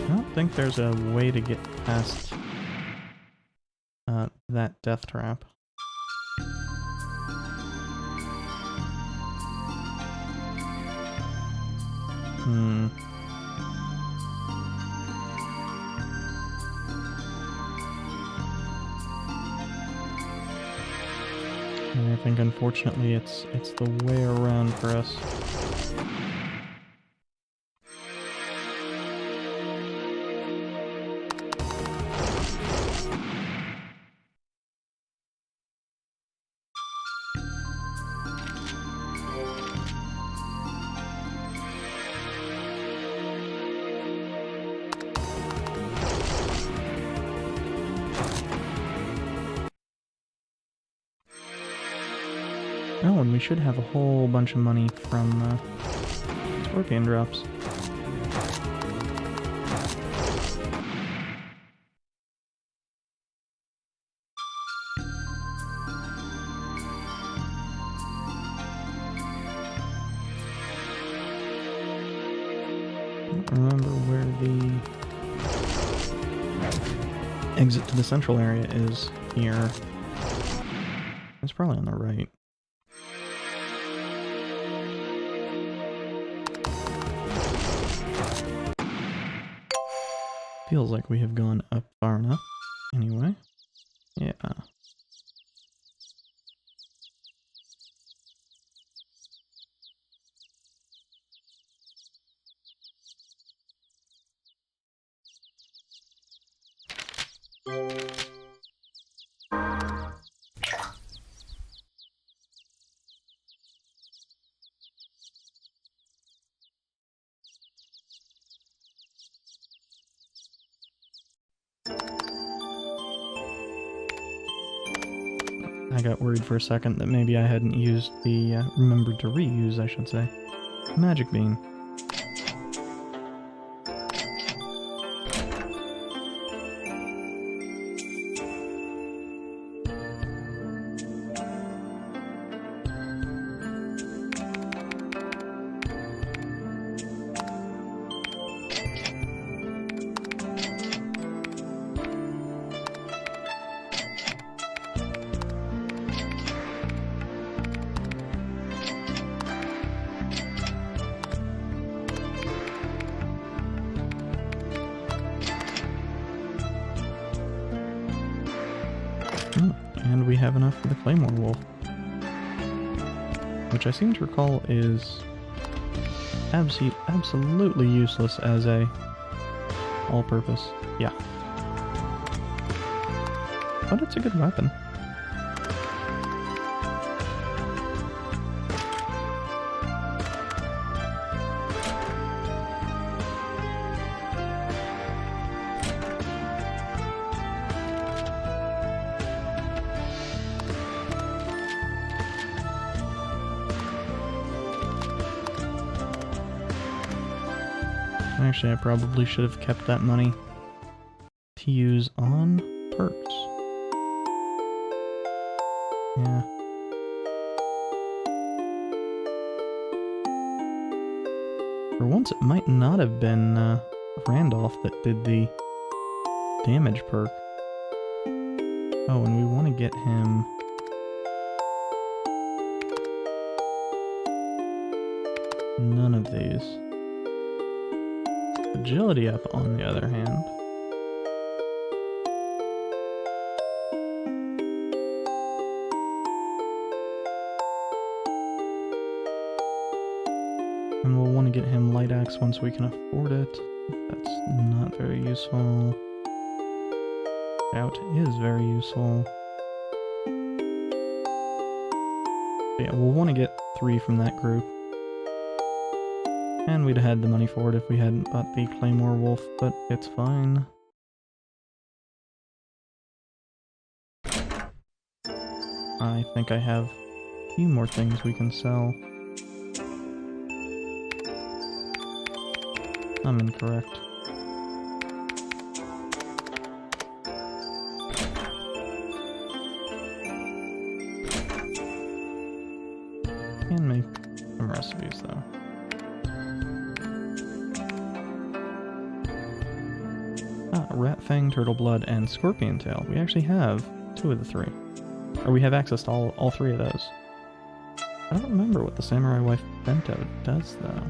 I don't think there's a way to get past that death trap. And I think unfortunately it's the way around for us. Oh, and we should have a whole bunch of money from scorpion drops. I don't remember where the exit to the central area is here. It's probably on the right. Feels like we have gone up far enough. Anyway, yeah. I got worried for a second that maybe I hadn't used the, remembered to reuse, I should say. Magic bean. And we have enough for the Claymore Wolf. Which I seem to recall is absolutely useless as a all-purpose. Yeah. But it's a good weapon. Actually, I probably should have kept that money to use on perks. Yeah. For once, it might not have been Randolph that did the damage perk. Oh, and we want to get him... none of these. Agility up, on the other hand. And we'll want to get him light axe once we can afford it. That's not very useful. Shout is very useful. But yeah, we'll want to get 3 from that group. And we'd have had the money for it if we hadn't bought the Claymore Wolf, but it's fine. I think I have a few more things we can sell. I'm incorrect. Can make some recipes though. Rat Fang, Turtle Blood, and Scorpion Tail. We actually have 2 of the 3. Or we have access to all 3 of those. I don't remember what the Samurai Wife Bento does, though.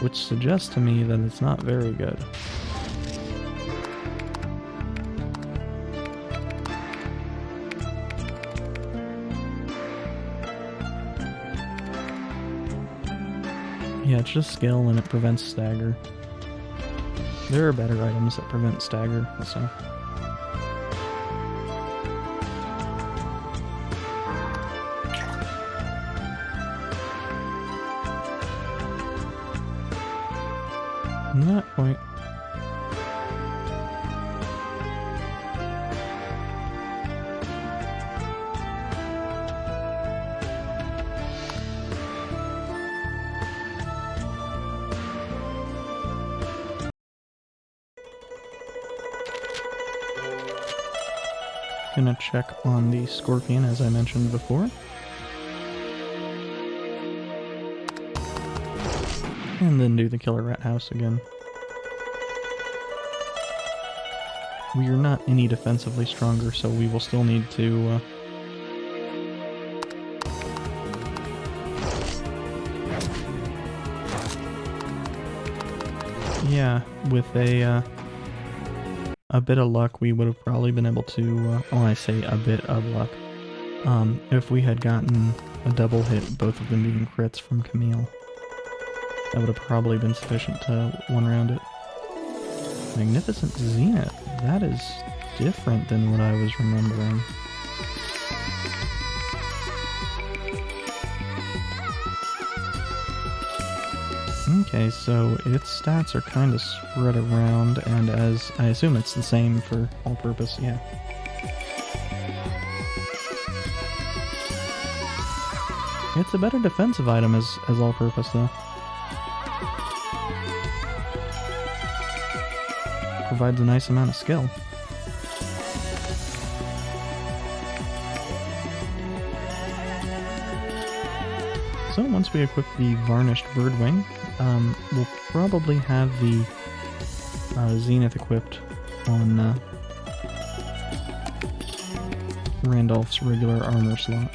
Which suggests to me that it's not very good. Yeah, it's just skill and it prevents stagger. There are better items that prevent stagger, so. Not quite. Gonna check on the Scorpion, as I mentioned before. And then do the Killer Rat House again. We are not any defensively stronger, so we will still need to... yeah, with a bit of luck, we would have probably been able to, I say a bit of luck, if we had gotten a double hit, both of them being crits from Camille. That would have probably been sufficient to one-round it. Magnificent Zenith. That is different than what I was remembering. Okay, so its stats are kind of spread around, and as I assume it's the same for all purpose, yeah. It's a better defensive item as all-purpose, though. Provides a nice amount of skill. So once we equip the Varnished Birdwing, we'll probably have the Zenith equipped on Randolph's regular armor slot.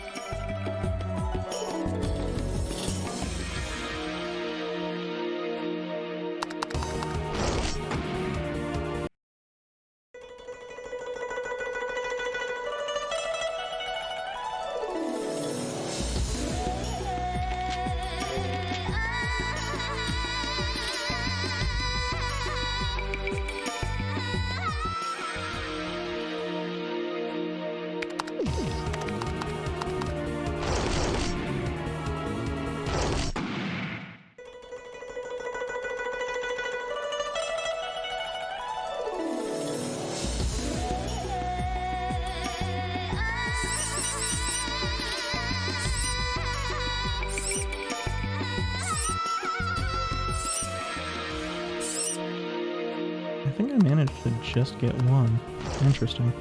I think I managed to just get one. Interesting.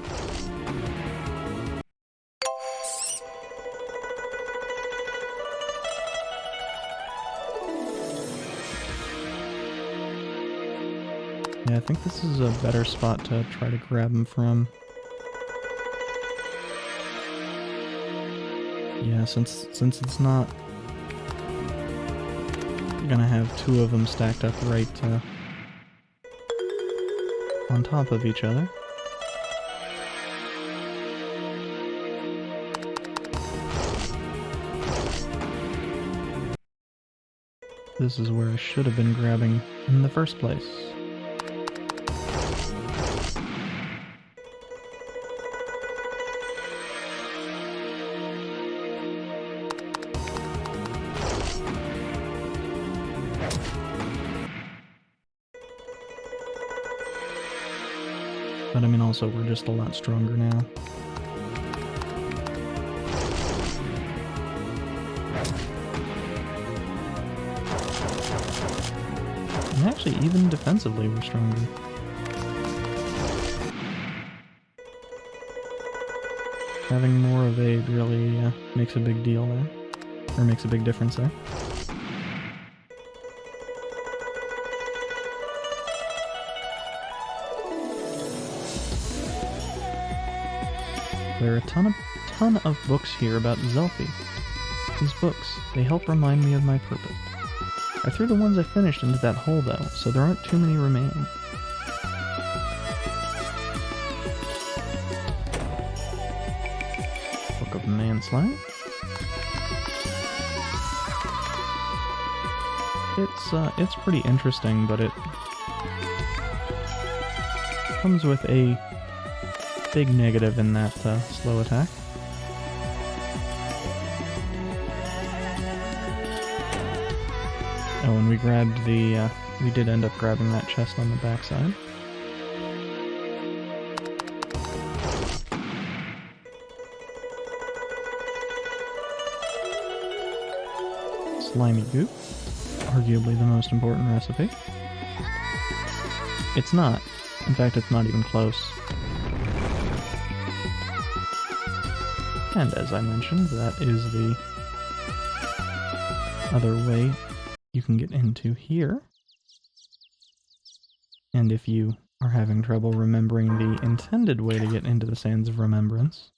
Yeah, I think this is a better spot to try to grab them from. Yeah, since it's not gonna have two of them stacked up right on top of each other. This is where I should have been grabbing in the first place. But I mean, also, we're just a lot stronger now. And actually, even defensively, we're stronger. Having more evade really makes a big deal there. Or makes a big difference there. There are a ton of books here about Zelfie. These books, they help remind me of my purpose. I threw the ones I finished into that hole though, so there aren't too many remaining. Book of Manslaughter. It's pretty interesting, but it comes with a big negative in that slow attack. Oh, and we grabbed the, we did end up grabbing that chest on the backside. Slimy goop, arguably the most important recipe. It's not. In fact, it's not even close. And as I mentioned, that is the other way you can get into here. And if you are having trouble remembering the intended way to get into the Sands of Remembrance,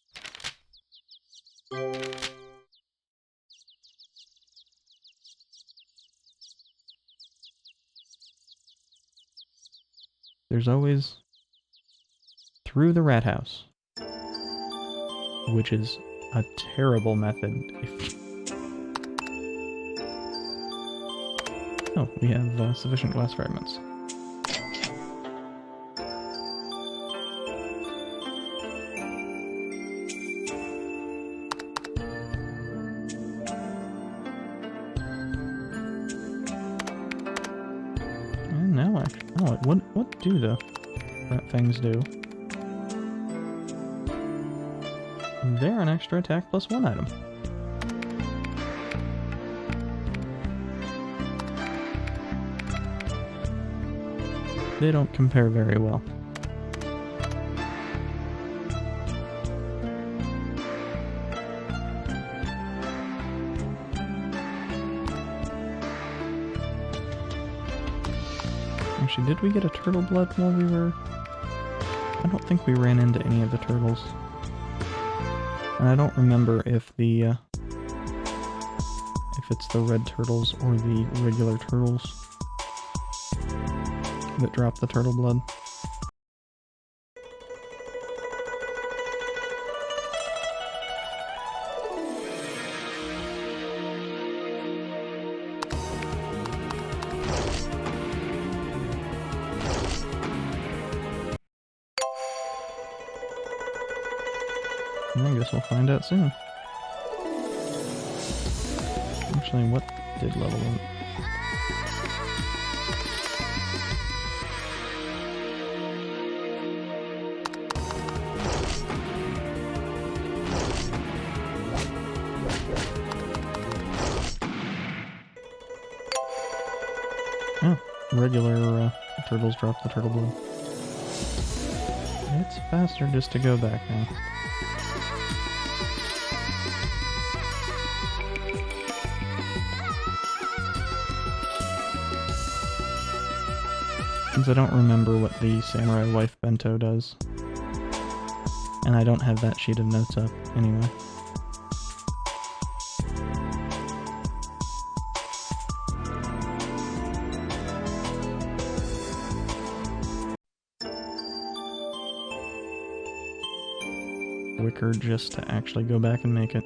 there's always through the rat house, which is a terrible method. Oh, we have sufficient glass fragments. And now what do the rat fangs do? They're an extra attack +1 item. They don't compare very well. Actually, did we get a turtle blood while we were... I don't think we ran into any of the turtles. And I don't remember if the, if it's the red turtles or the regular turtles that drop the turtle blood. I guess we'll find out soon. Actually, what did level up? Oh, regular turtles drop the turtle blood. It's faster just to go back now. Since I don't remember what the Samurai Wife Bento does. And I don't have that sheet of notes up anyway. Quicker just to actually go back and make it.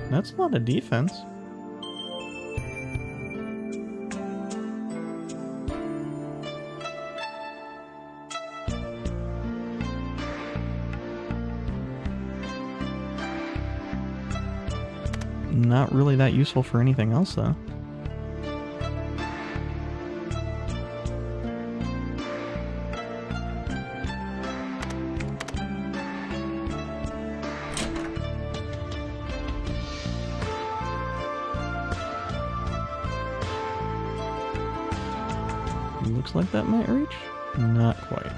That's a lot of defense. Not really that useful for anything else, though. Looks like that might reach. Not quite.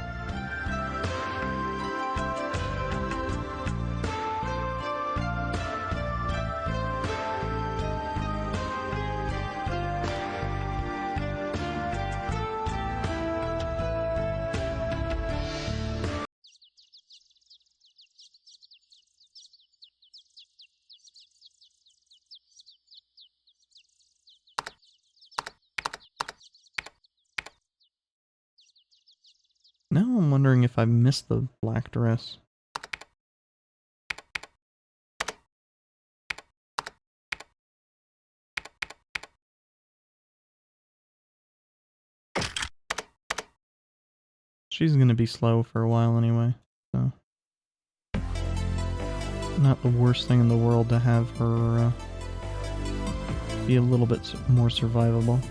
Now I'm wondering if I missed the black dress. She's gonna be slow for a while anyway, so... Not the worst thing in the world to have her be a little bit more survivable.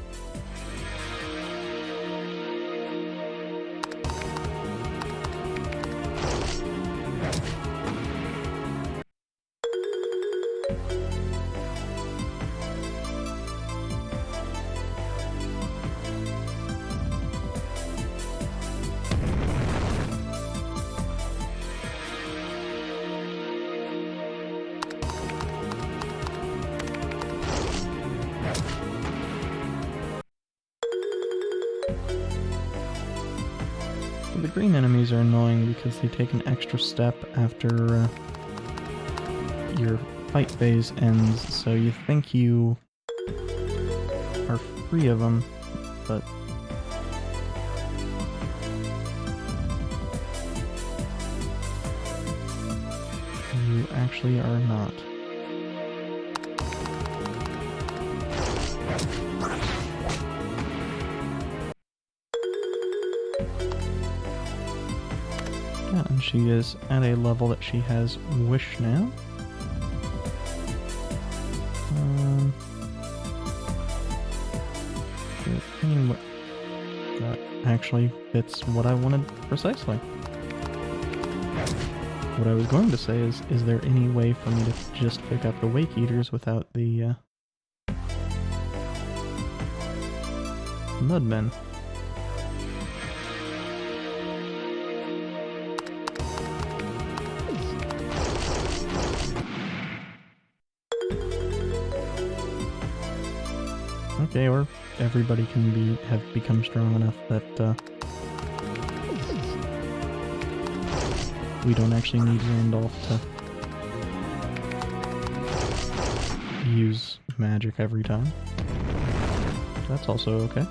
The green enemies are annoying because they take an extra step after your fight phase ends, so you think you are free of them, but you actually are not. Yeah, and she is at a level that she has Wish now. Let's thinking that actually fits what I wanted precisely. What I was going to say is there any way for me to just pick up the Wake Eaters without the Mudmen? Okay, or everybody can have become strong enough that we don't actually need Randolf to use magic every time. That's also okay.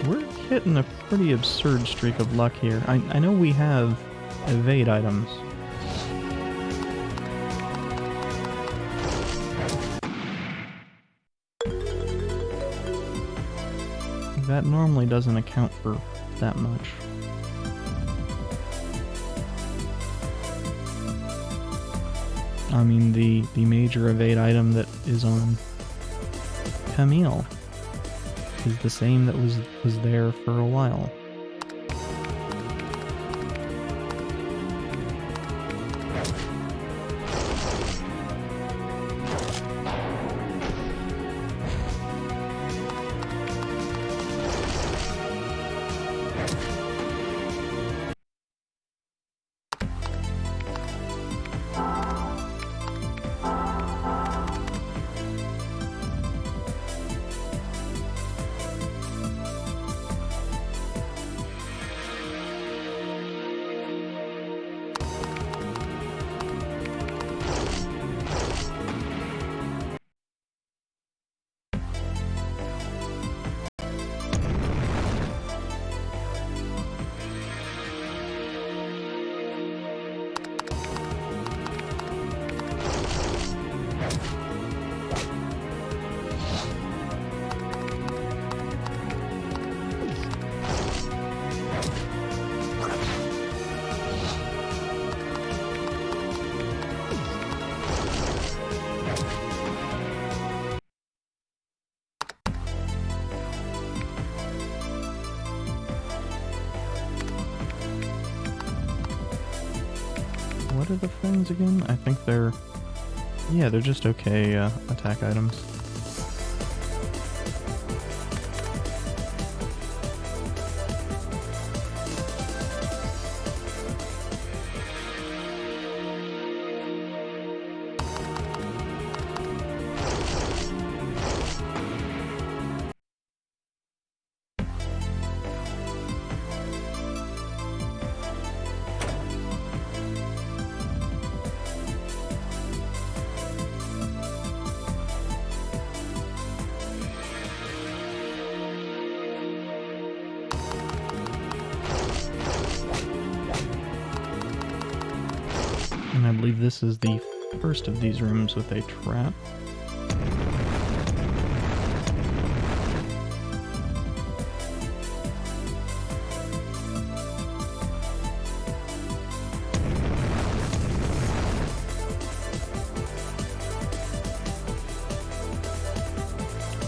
We're hitting a pretty absurd streak of luck here. I know we have evade items. That normally doesn't account for that much. I mean, the major evade item that is on Camille is the same that was there for a while. What are the things again? I think they're... yeah, they're just okay attack items. And I believe this is the first of these rooms with a trap.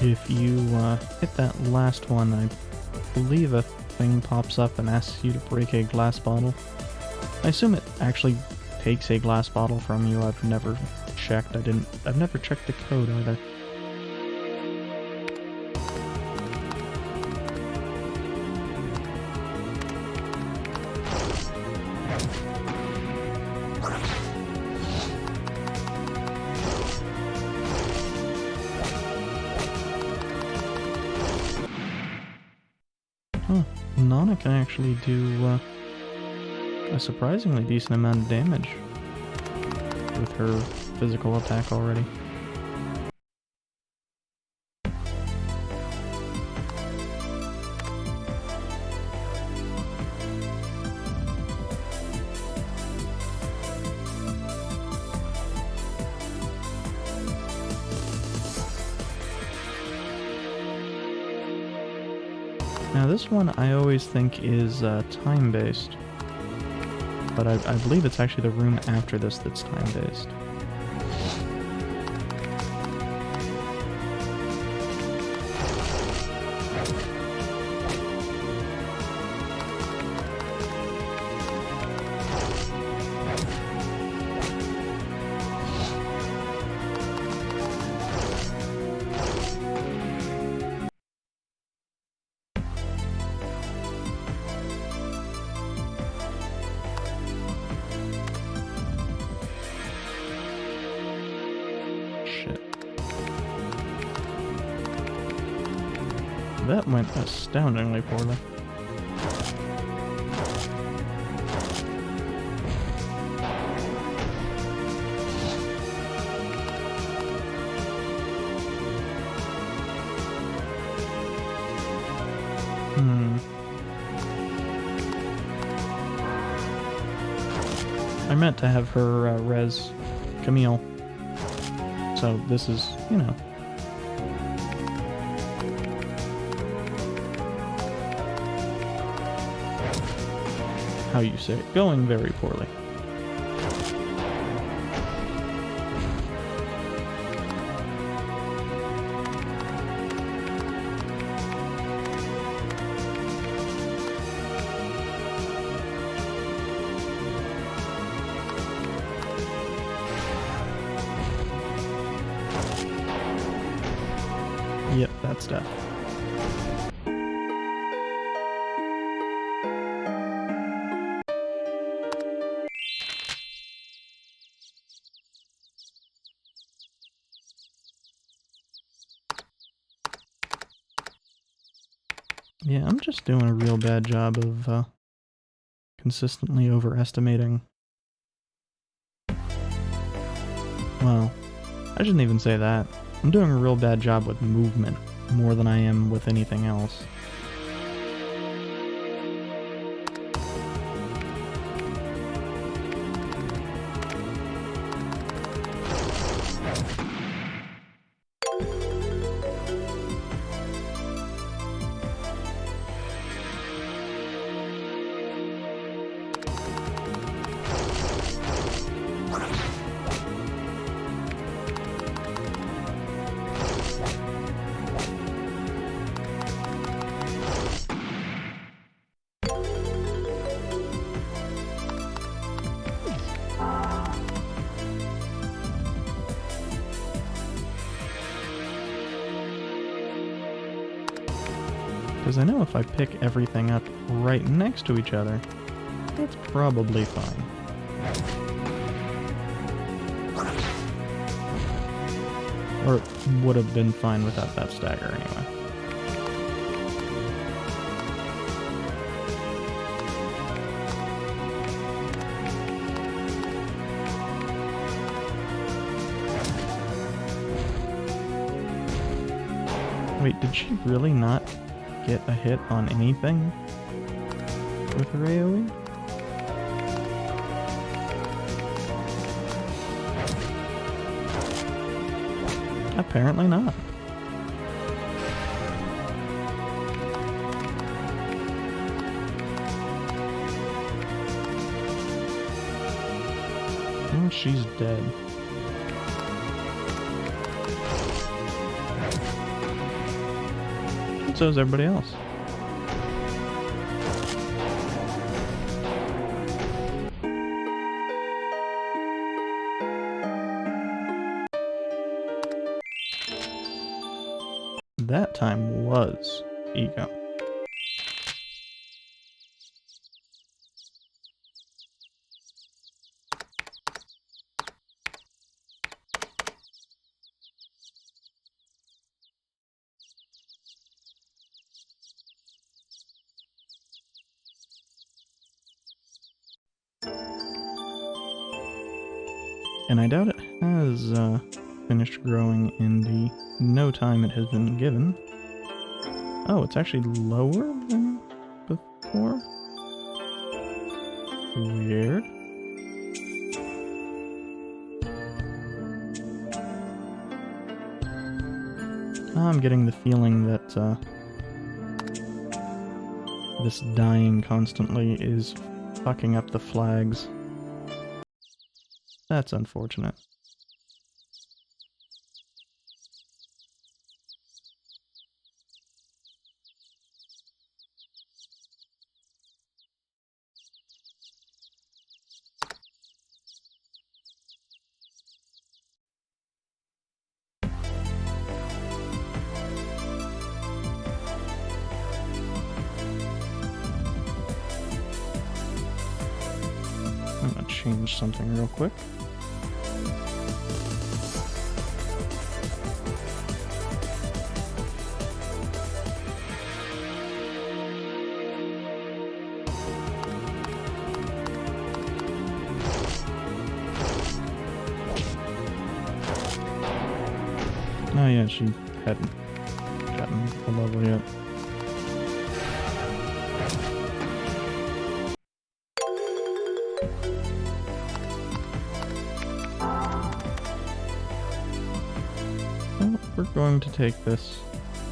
If you hit that last one, I believe a thing pops up and asks you to break a glass bottle. I assume it actually takes a glass bottle from you. I've never checked. I've never checked the code either. Nana can actually do a surprisingly decent amount of damage with her physical attack already. Now this one I always think is time-based, but I believe it's actually the room after this that's time-based. That went astoundingly poorly. I meant to have her res Camille. So this is, you know. How you say it, going very poorly. Yep, that's death. Yeah, I'm just doing a real bad job of consistently overestimating. Well, I shouldn't even say that. I'm doing a real bad job with movement, more than I am with anything else. Because I know if I pick everything up right next to each other, that's probably fine. Or it would have been fine without that stagger anyway. Wait, did she really not get a hit on anything with her AoE? Apparently not. Oh, she's dead. And so is everybody else. That time was ego. And I doubt it has finished growing in the no time it has been given. Oh, it's actually lower than before? Weird. I'm getting the feeling that this dying constantly is fucking up the flags. That's unfortunate. I'm gonna change something real quick. Oh yeah, she hadn't gotten a level yet. Well, we're going to take this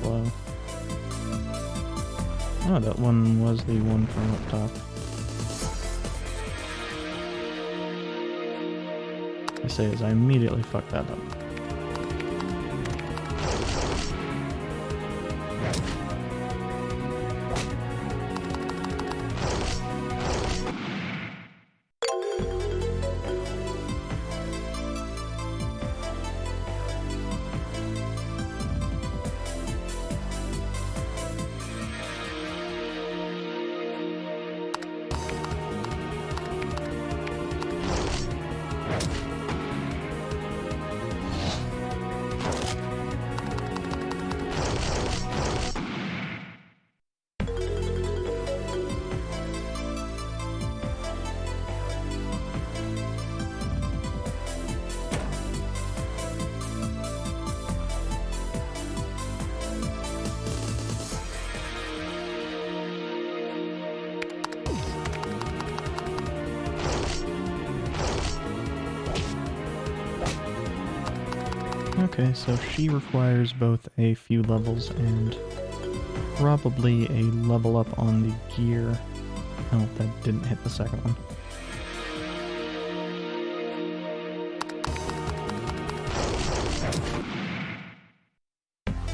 slow. Oh, that one was the one from up top. I say as I immediately fucked that up. Okay, so she requires both a few levels and probably a level up on the gear. Oh, that didn't hit the second one.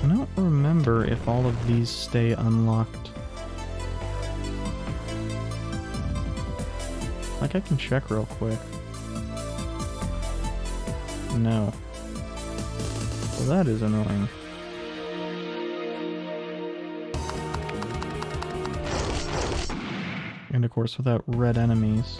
I don't remember if all of these stay unlocked. Like, I can check real quick. No. Well, that is annoying. And of course, without red enemies.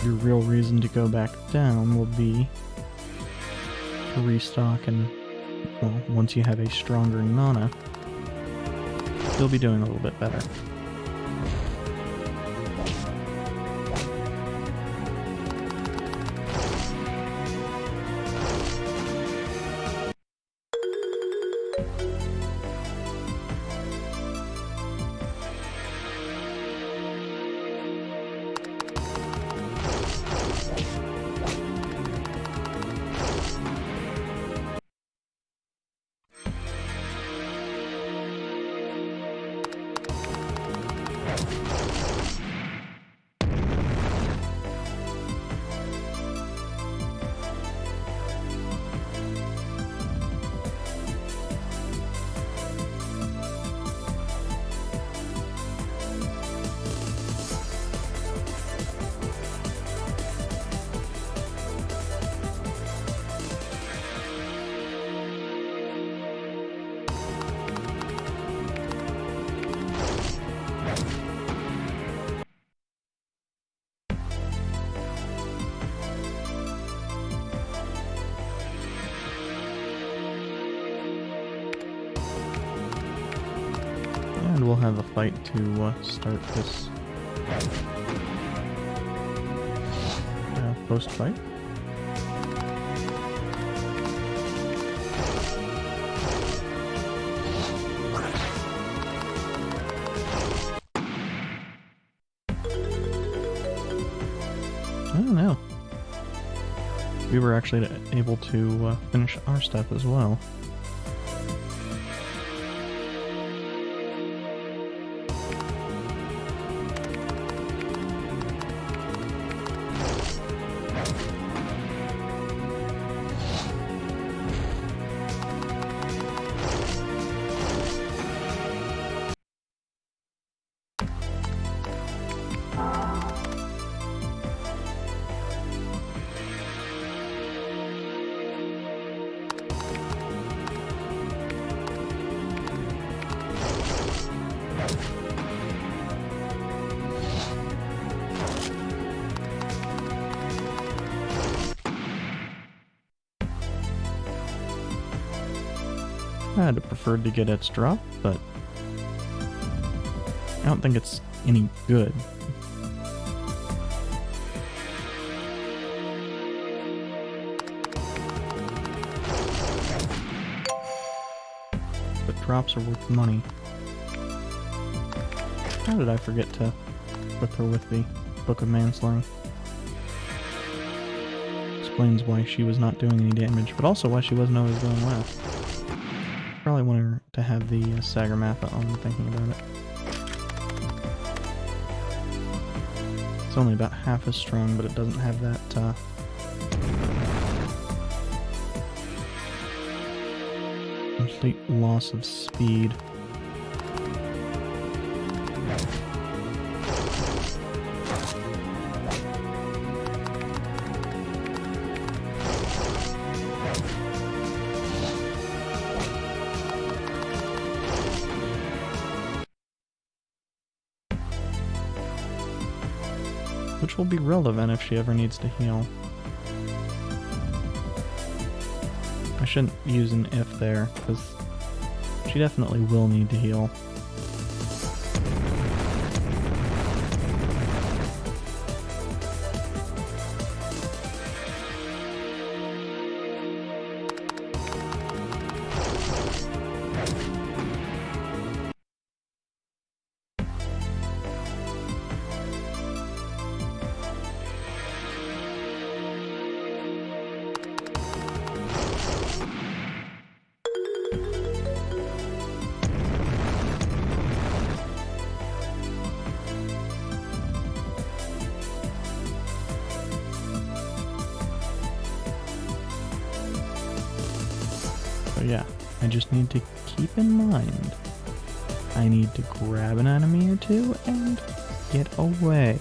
Your real reason to go back down will be to restock and, well, once you have a stronger Nana, you'll be doing a little bit better. And we'll have a fight to start this post-fight. I don't know. We were actually able to finish our stuff as well. I'd have preferred to get its drop, but I don't think it's any good. But drops are worth money. How did I forget to equip her with the Book of Manslaying? Explains why she was not doing any damage, but also why she wasn't always going last. Probably want her to have the Sagarmatha on, thinking about it. It's only about half as strong, but it doesn't have that complete loss of speed. Which will be relevant if she ever needs to heal. I shouldn't use an if there, because she definitely will need to heal. So yeah, I just need to keep in mind, I need to grab an enemy or two and get away.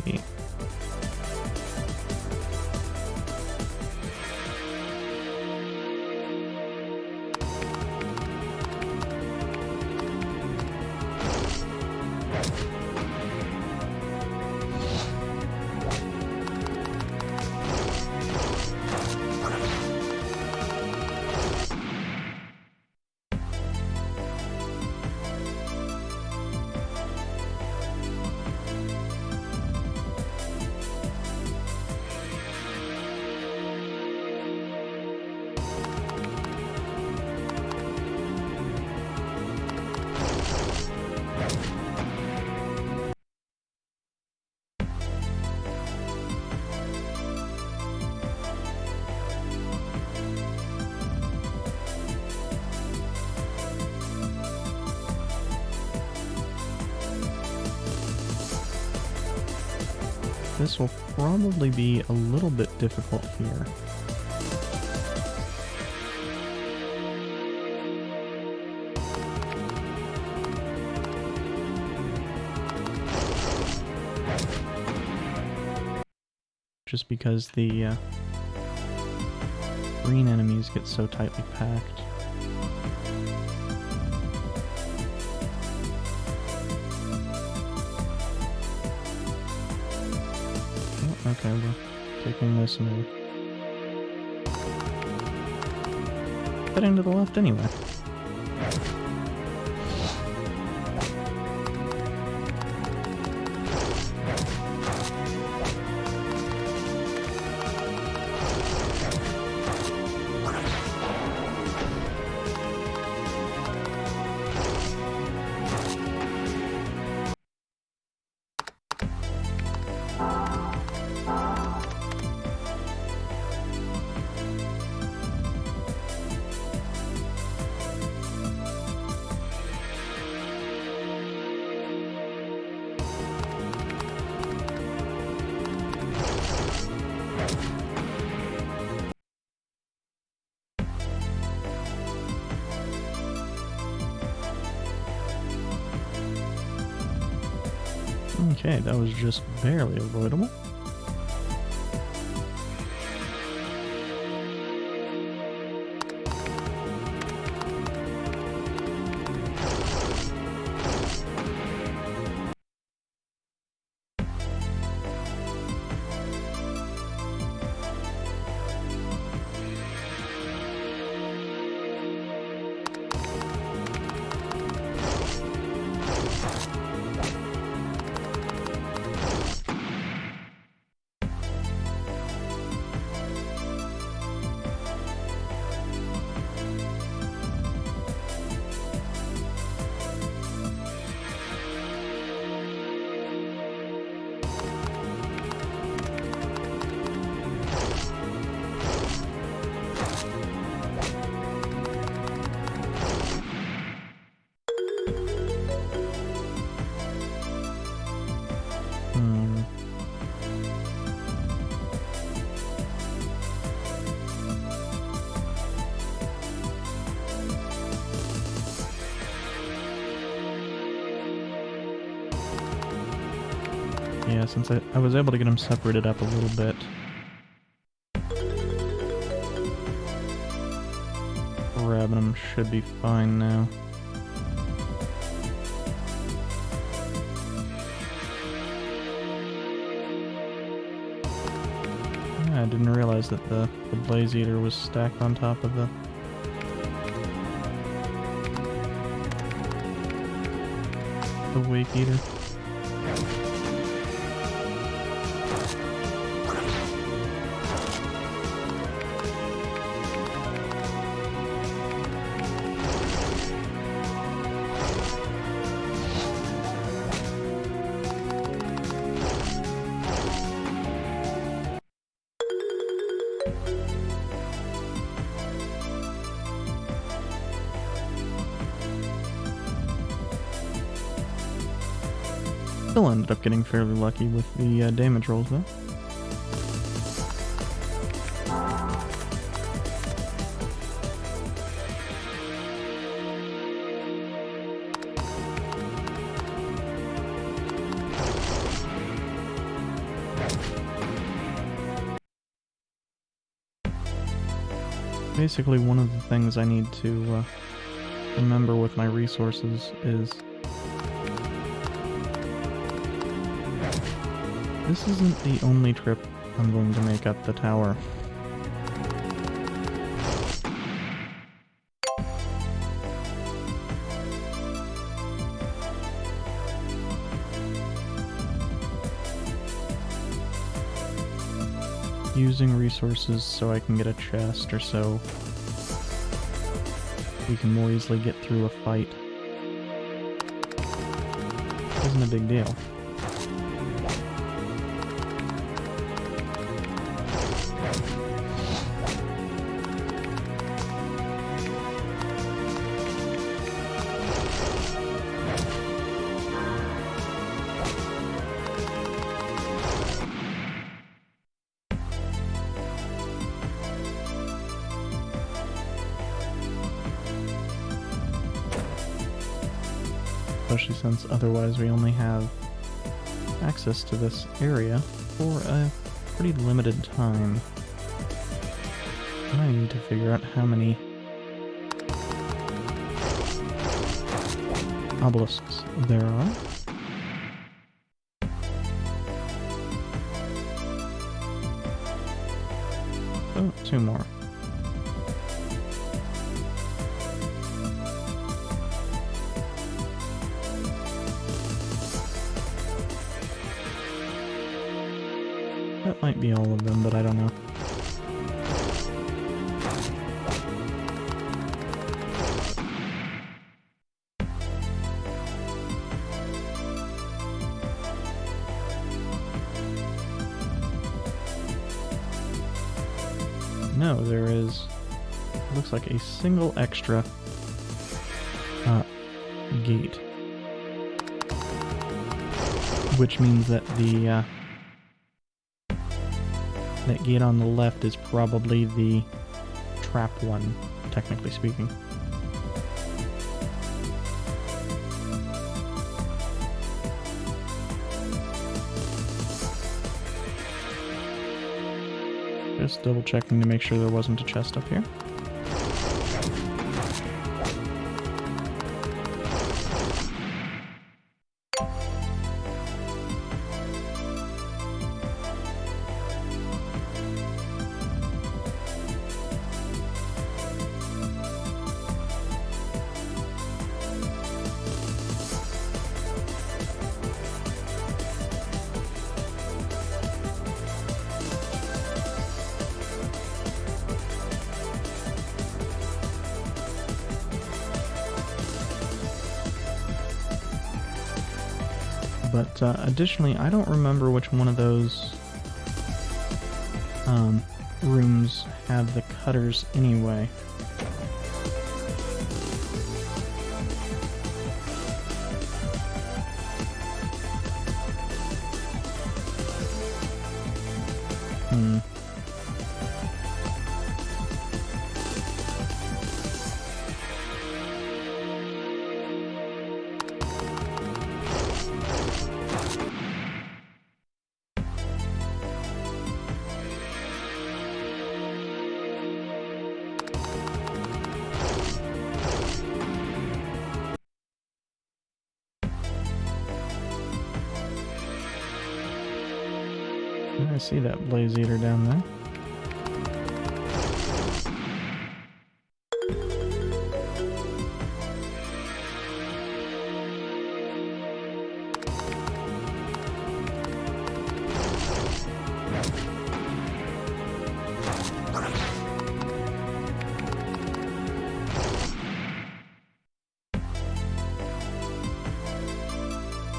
This will probably be a little bit difficult here. Just because the green enemies get so tightly packed. Okay, we're taking this and we're heading to the left anyway. Okay, that was just barely avoidable. Yeah, since I was able to get them separated up a little bit. Grabbing them should be fine now. I didn't realize that the Blaze Eater was stacked on top of the Wake Eater. Still ended up getting fairly lucky with the damage rolls, though. Basically, one of the things I need to remember with my resources is this isn't the only trip I'm going to make up the tower. Using resources so I can get a chest or so we can more easily get through a fight isn't a big deal. Especially since otherwise we only have access to this area for a pretty limited time. And I need to figure out how many obelisks there are. Oh, 2 more. That might be all of them, but I don't know. No, there is, looks like a single extra gate. Which means that the that gate on the left is probably the trap one, technically speaking. Just double checking to make sure there wasn't a chest up here. But additionally, I don't remember which one of those rooms had the cutters anyway. I see that blaze eater down there.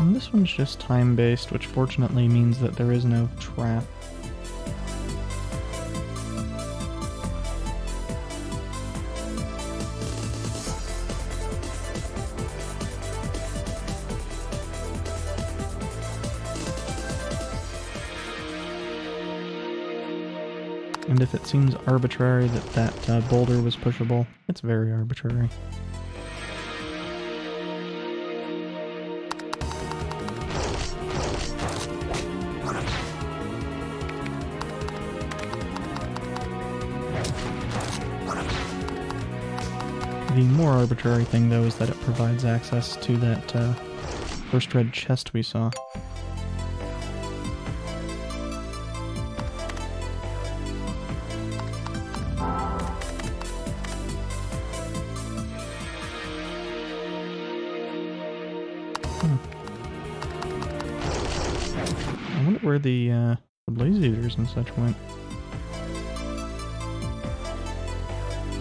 And this one's just time-based, which fortunately means that there is no trap. And if it seems arbitrary that boulder was pushable, it's very arbitrary. The more arbitrary thing, though, is that it provides access to that first red chest we saw. I wonder where the blaze eaters and such went.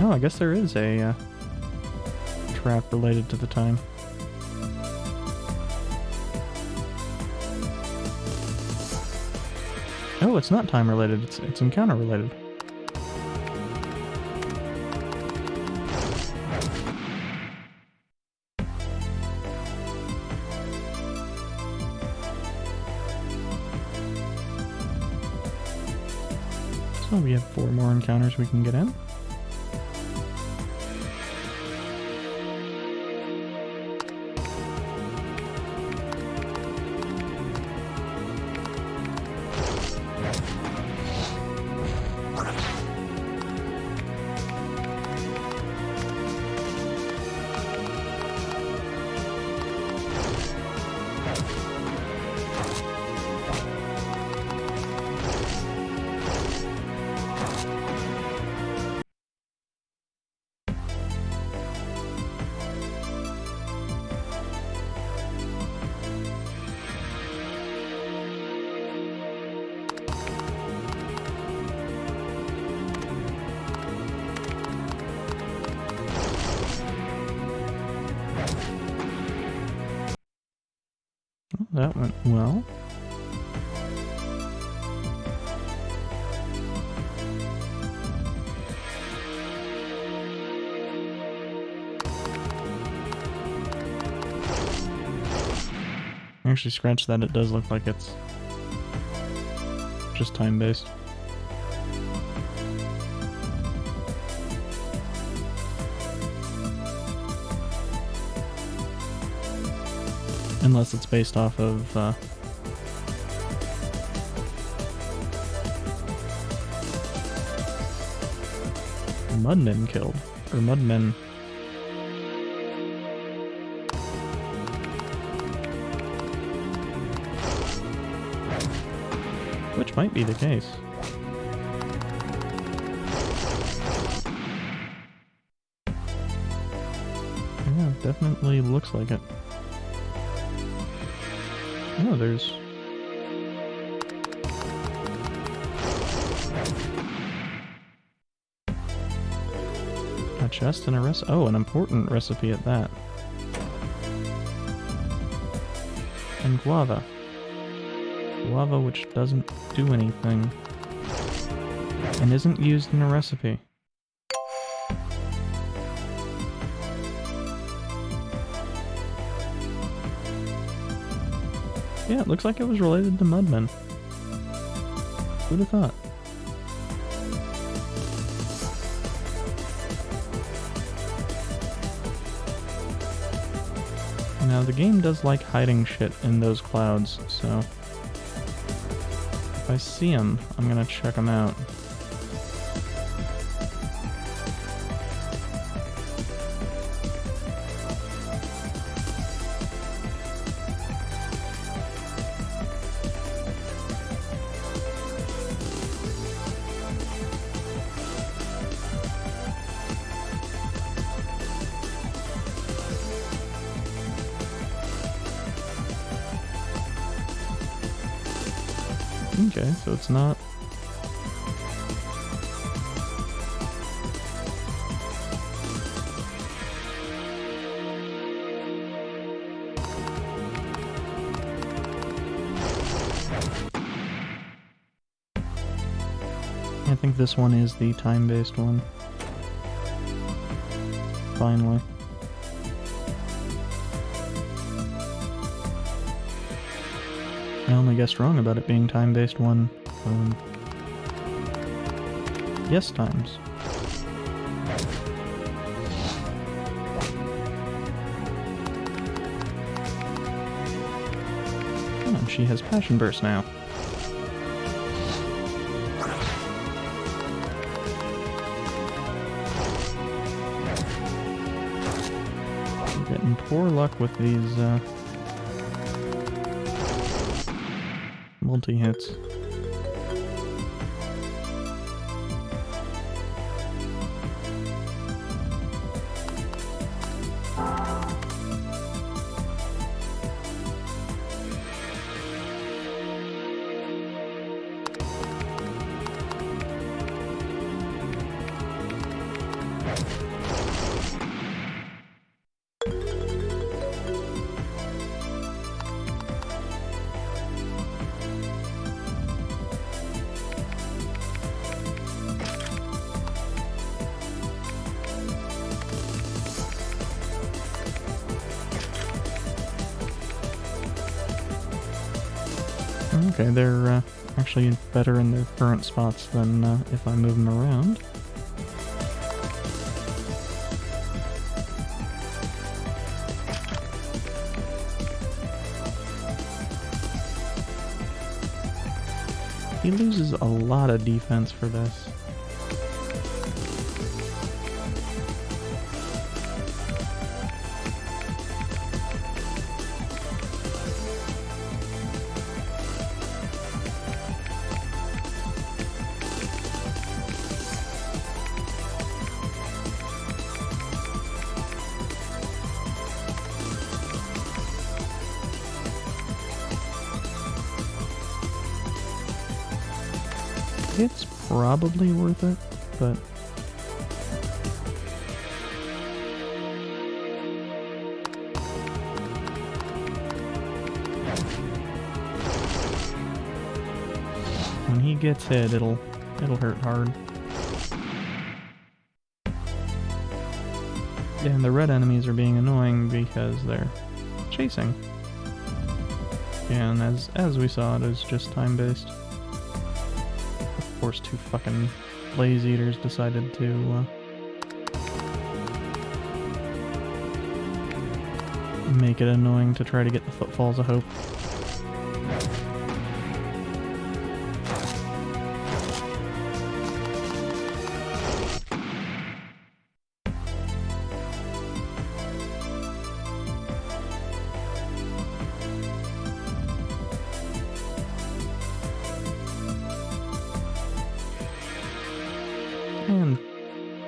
Oh, I guess there is a trap related to the time. Oh, it's not time related, it's encounter related. So we have 4 more encounters we can get in. That went well. Actually, scratch that, it does look like it's just time-based. Unless it's based off of mudmen killed. Or mudmen. Which might be the case. Yeah, definitely looks like it. Oh, there's... a chest and a recipe. Oh, an important recipe at that. And guava. Guava which doesn't do anything. And isn't used in a recipe. Yeah, it looks like it was related to mudmen. Who'd have thought? Now, the game does like hiding shit in those clouds, so... if I see them, I'm gonna check them out. Okay, so it's not... I think this one is the time-based one. Finally. I only guessed wrong about it being time-based one. Yes times. Oh, and she has Passion Burst now. I'm getting poor luck with these, multi-hits. Okay, they're actually better in their current spots than if I move them around. He loses a lot of defense for this. It's probably worth it, but... when he gets hit, it'll hurt hard. Yeah, and the red enemies are being annoying because they're chasing. Yeah, and as we saw, it is just time-based. Of course, two fucking blaze eaters decided to make it annoying to try to get the footfalls of hope.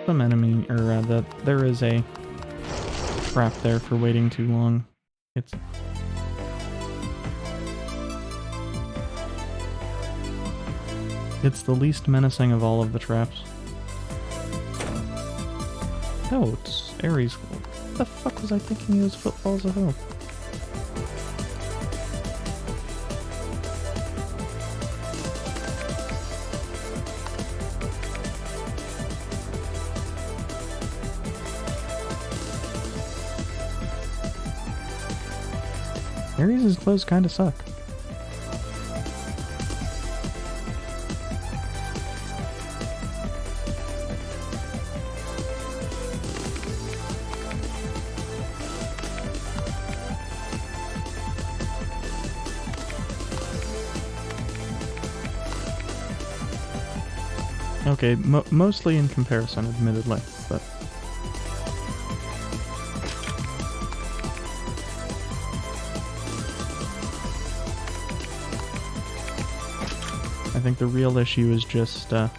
some enemy, or that there is a trap there for waiting too long. It's the least menacing of all of the traps. Oh, it's Ares. What the fuck was I thinking it was Footfalls of Hope? Ares' clothes kinda suck. Okay, mostly in comparison, admittedly, but... I think the real issue is just, I'm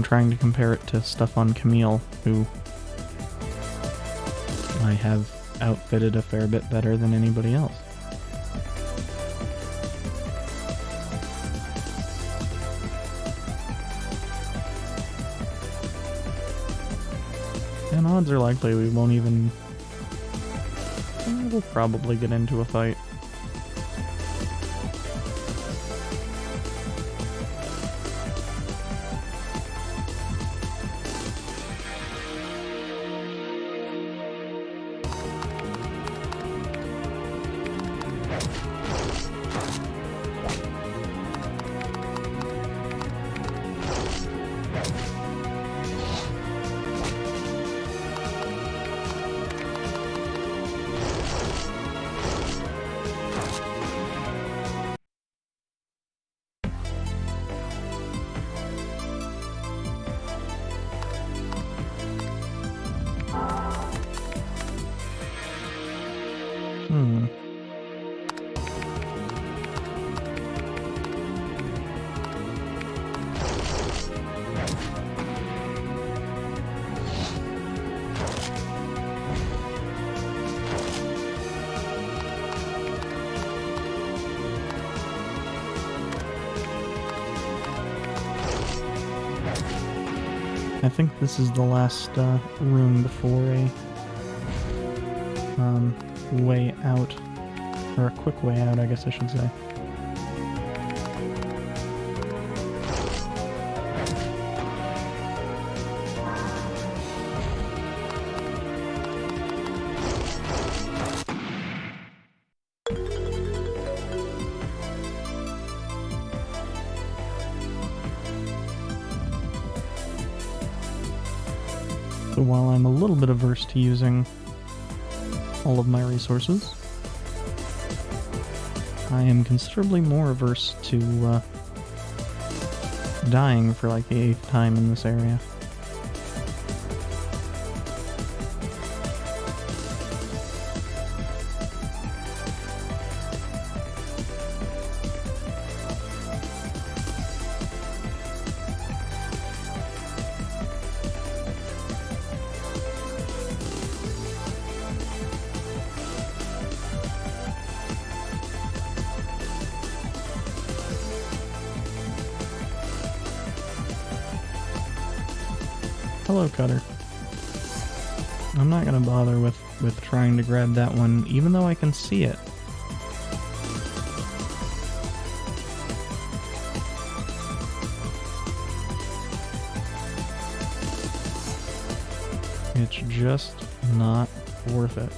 trying to compare it to stuff on Camille, who I have outfitted a fair bit better than anybody else. And odds are likely we won't even... We'll probably get into a fight. I think this is the last room before a way out, or a quick way out, I guess I should say. So while I'm a little bit averse to using all of my resources, I am considerably more averse to dying for like the 8th time in this area. Hello, Cutter. I'm not gonna bother with trying to grab that one, even though I can see it. It's just not worth it.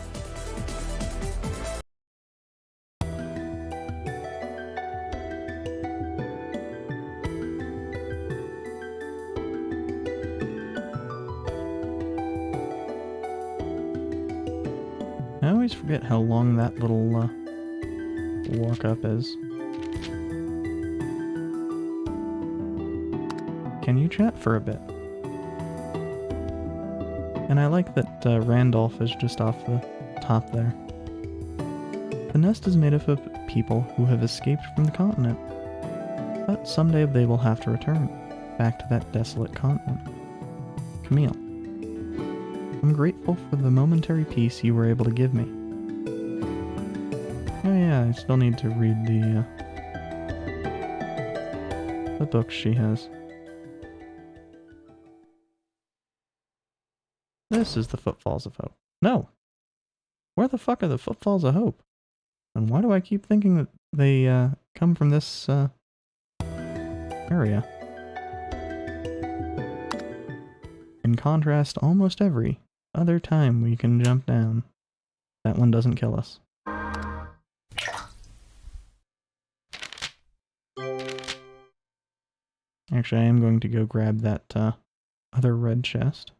I always forget how long that little walk up is. Can you chat for a bit? And I like that Randolf is just off the top there. The nest is made up of people who have escaped from the continent. But someday they will have to return, back to that desolate continent. Camille, I'm grateful for the momentary peace you were able to give me. Oh yeah, I still need to read the books she has. This is the Footfalls of Hope. No! Where the fuck are the Footfalls of Hope? And why do I keep thinking that they come from this area? In contrast, almost every other time we can jump down, that one doesn't kill us. Actually, I am going to go grab that other red chest.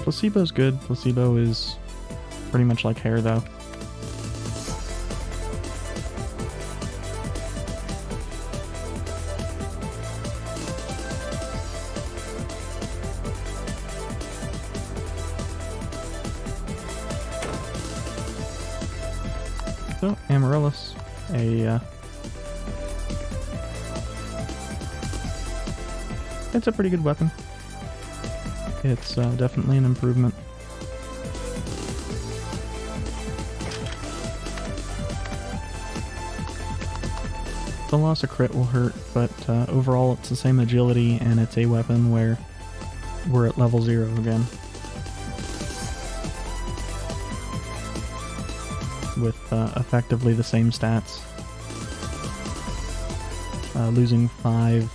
Placebo's good. Placebo is pretty much like hair, though. So, Amaryllis, it's a pretty good weapon. It's definitely an improvement. The loss of crit will hurt, but overall it's the same agility, and it's a weapon where we're at level 0 again. With effectively the same stats. Losing 5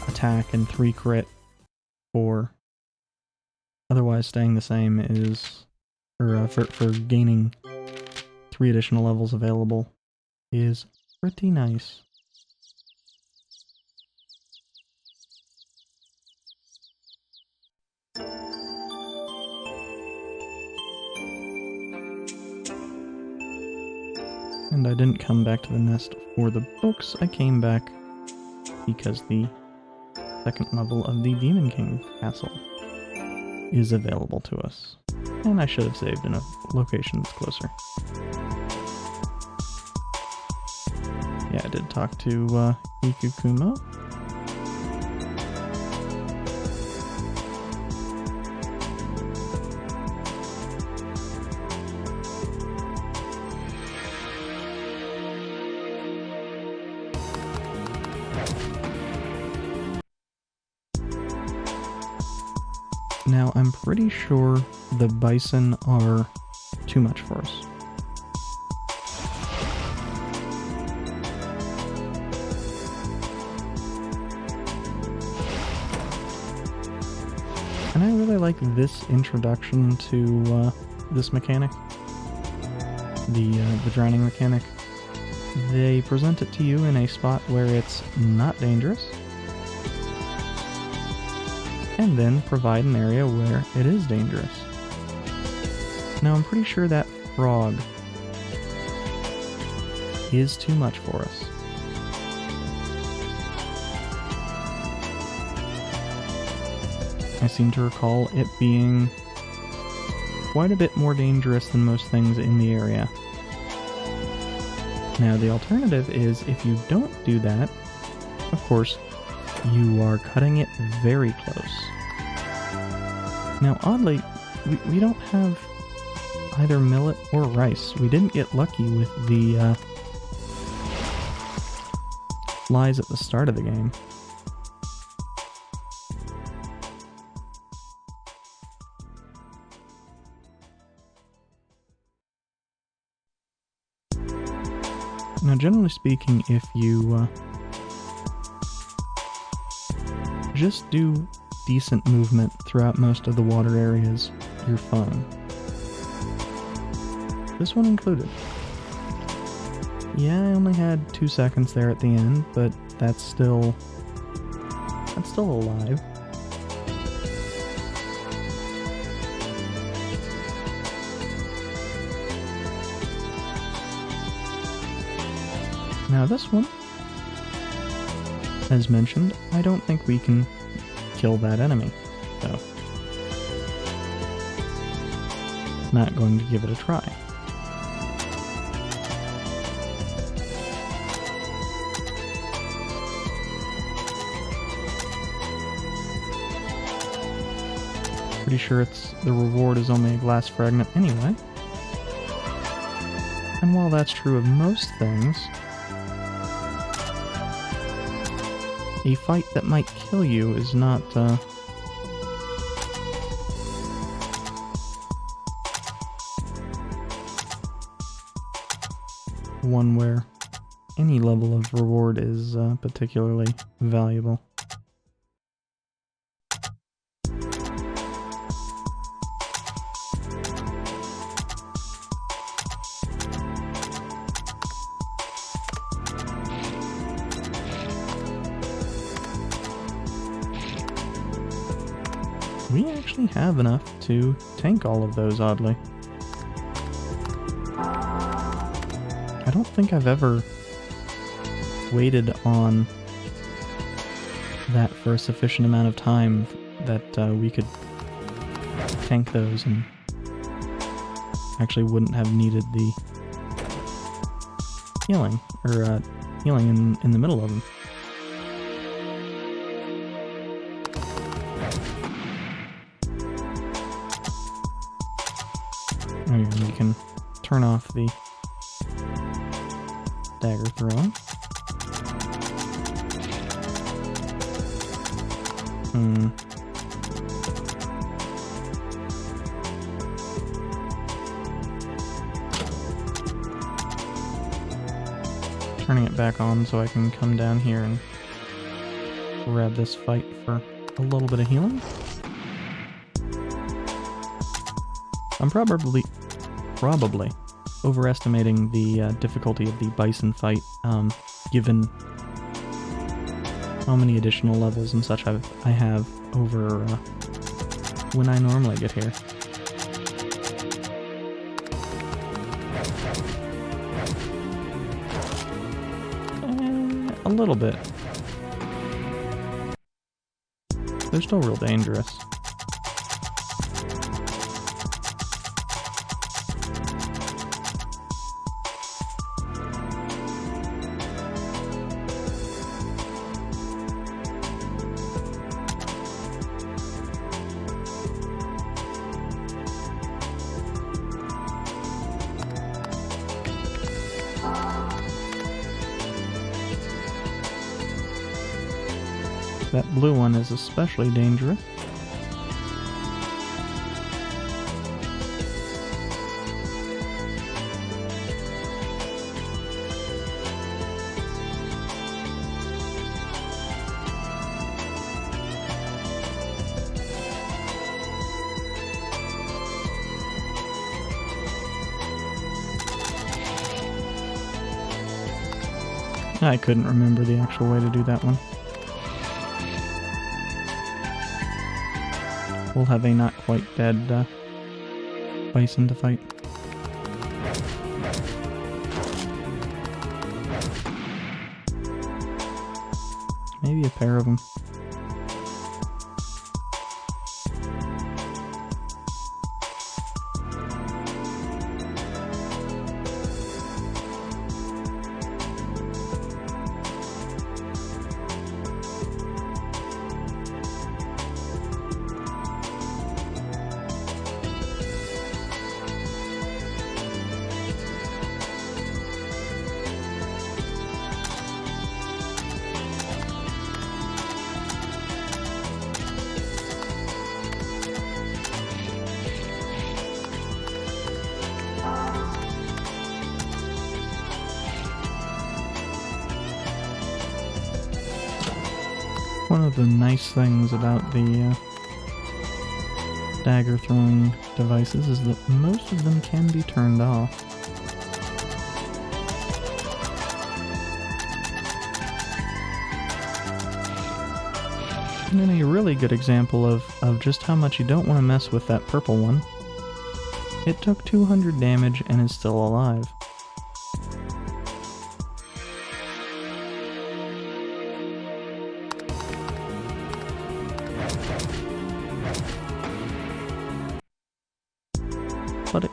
attack and 3 crit for otherwise staying the same is, or for gaining 3 additional levels available is pretty nice. And I didn't come back to the nest for the books, I came back because the second level of the Demon King Castle is available to us. And I should have saved in a location that's closer. Yeah, I did talk to Ikukumo. Now, I'm pretty sure the bison are too much for us. And I really like this introduction to this mechanic, the drowning mechanic. They present it to you in a spot where it's not dangerous, and then provide an area where it is dangerous. Now, I'm pretty sure that frog is too much for us. I seem to recall it being quite a bit more dangerous than most things in the area. Now, the alternative is if you don't do that, of course, you are cutting it very close. Now, oddly, we don't have either millet or rice. We didn't get lucky with the flies at the start of the game. Now, generally speaking, if you just do decent movement throughout most of the water areas, you're fine. This one included. Yeah, I only had 2 seconds there at the end, but that's still alive. Now this one, As mentioned, I don't think we can kill that enemy, so not going to give it a try. Pretty sure the reward is only a glass fragment anyway. And while that's true of most things, a fight that might kill you is not, one where any level of reward is particularly valuable. We actually have enough to tank all of those, oddly. I don't think I've ever waited on that for a sufficient amount of time that we could tank those and actually wouldn't have needed the healing, or healing in the middle of them. And we can turn off the dagger throwing. Turning it back on so I can come down here and grab this fight for a little bit of healing. I'm probably overestimating the difficulty of the bison fight, given how many additional levels and such I have over when I normally get here. A little bit. They're still real dangerous. That blue one is especially dangerous. I couldn't remember the actual way to do that one. We'll have a not quite dead bison to fight. Maybe a pair of them. One of the nice things about the dagger throwing devices is that most of them can be turned off. And then a really good example of just how much you don't want to mess with that purple one. It took 200 damage and is still alive.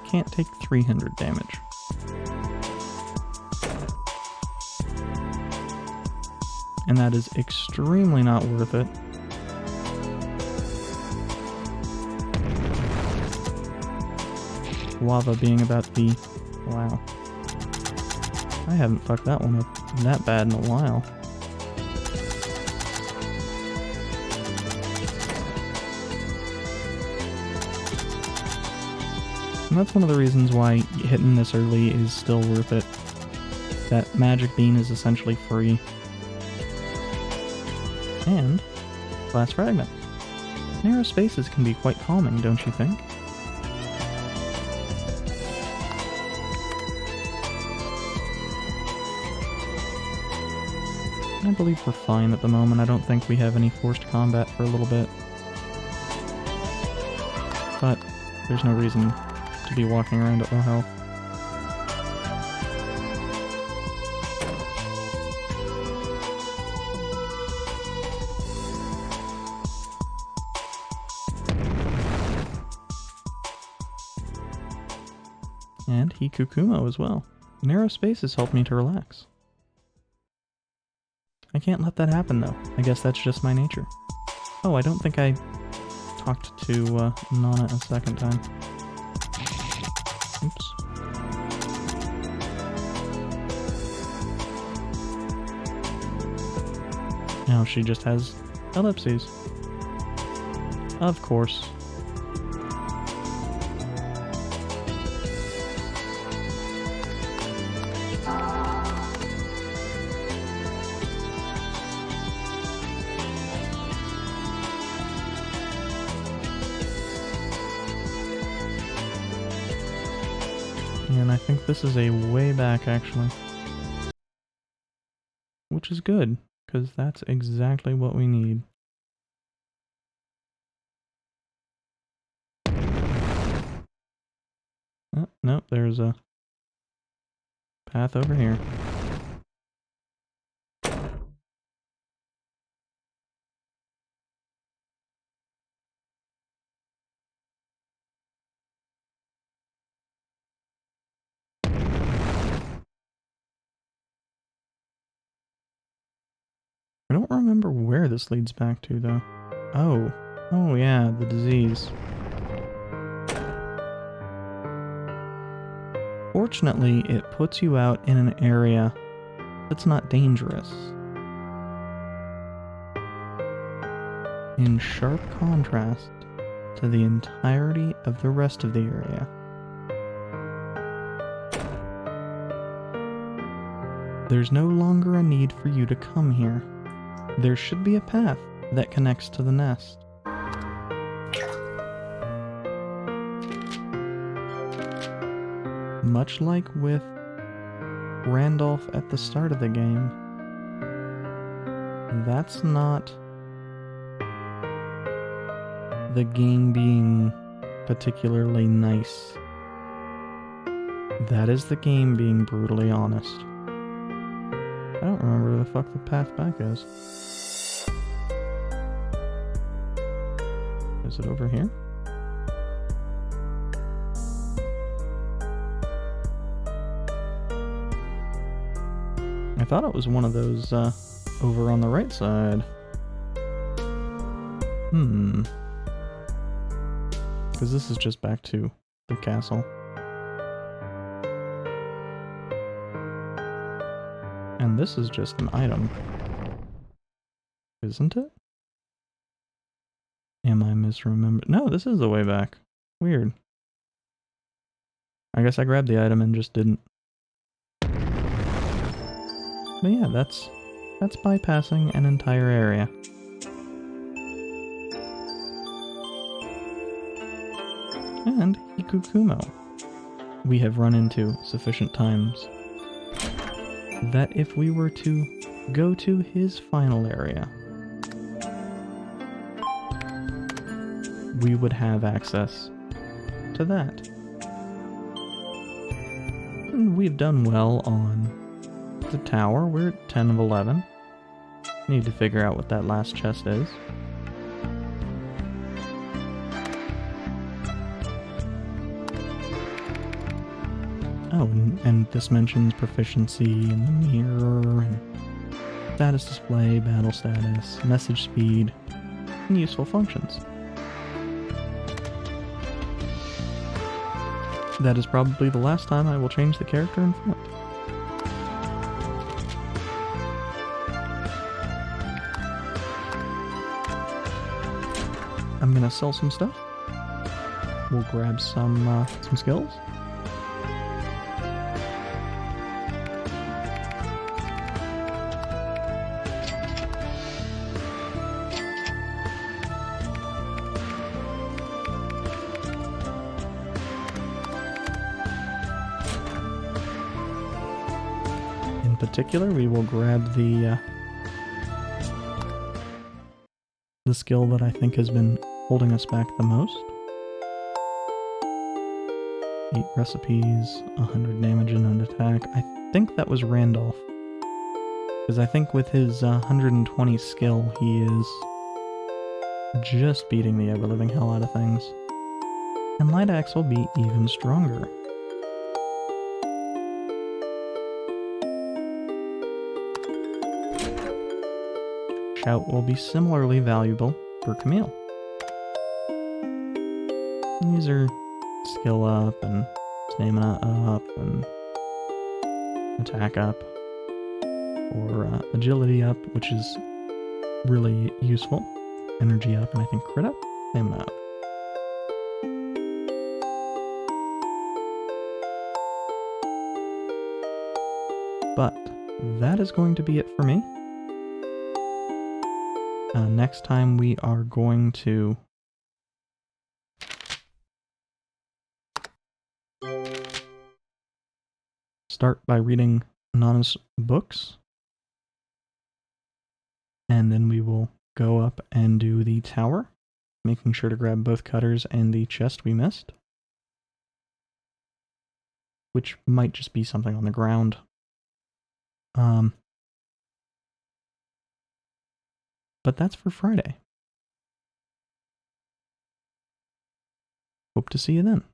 can't take 300 damage. And that is extremely not worth it. Lava being about the... Wow. I haven't fucked that one up that bad in a while. And that's one of the reasons why hitting this early is still worth it. That magic bean is essentially free. And glass fragment. Narrow spaces can be quite calming, don't you think? I believe we're fine at the moment. I don't think we have any forced combat for a little bit. But there's no reason to be walking around at low health. And Hikukumo as well. Narrow spaces help me to relax. I can't let that happen though. I guess that's just my nature. Oh, I don't think I talked to Nana a second time. Oops. Now she just has ellipses. Of course. And I think this is a way back, actually. Which is good, because that's exactly what we need. Oh, nope, there's a path over here. I don't remember where this leads back to, though. Oh yeah, the disease. Fortunately, it puts you out in an area that's not dangerous. In sharp contrast to the entirety of the rest of the area. There's no longer a need for you to come here. There should be a path that connects to the nest. Much like with Randolf at the start of the game, that's not the game being particularly nice. That is the game being brutally honest. I don't remember where the fuck the path back is. Is it over here? I thought it was one of those, over on the right side. Because this is just back to the castle. And this is just an item. Isn't it? Am I misremembered? No, this is the way back. Weird. I guess I grabbed the item and just didn't. But yeah, that's bypassing an entire area. And Hikukumo. We have run into sufficient times that if we were to go to his final area, we would have access to that. And we've done well on the tower. We're at 10 of 11. Need to figure out what that last chest is. Oh, and this mentions proficiency in the mirror, and status display, battle status, message speed, and useful functions. That is probably the last time I will change the character in front. I'm gonna sell some stuff. We'll grab some skills. In particular, we will grab the skill that I think has been holding us back the most. 8 recipes, 100 damage and an attack. I think that was Randolf. Because I think with his 120 skill, he is just beating the ever-living hell out of things. And Light Axe will be even stronger. Shout will be similarly valuable for Camille. And these are skill up and stamina up and attack up, or agility up, which is really useful. Energy up, and I think crit up, stamina up. But that is going to be it for me. Next time we are going to start by reading anonymous books, and then we will go up and do the tower, making sure to grab both cutters and the chest we missed, which might just be something on the ground. But that's for Friday. Hope to see you then.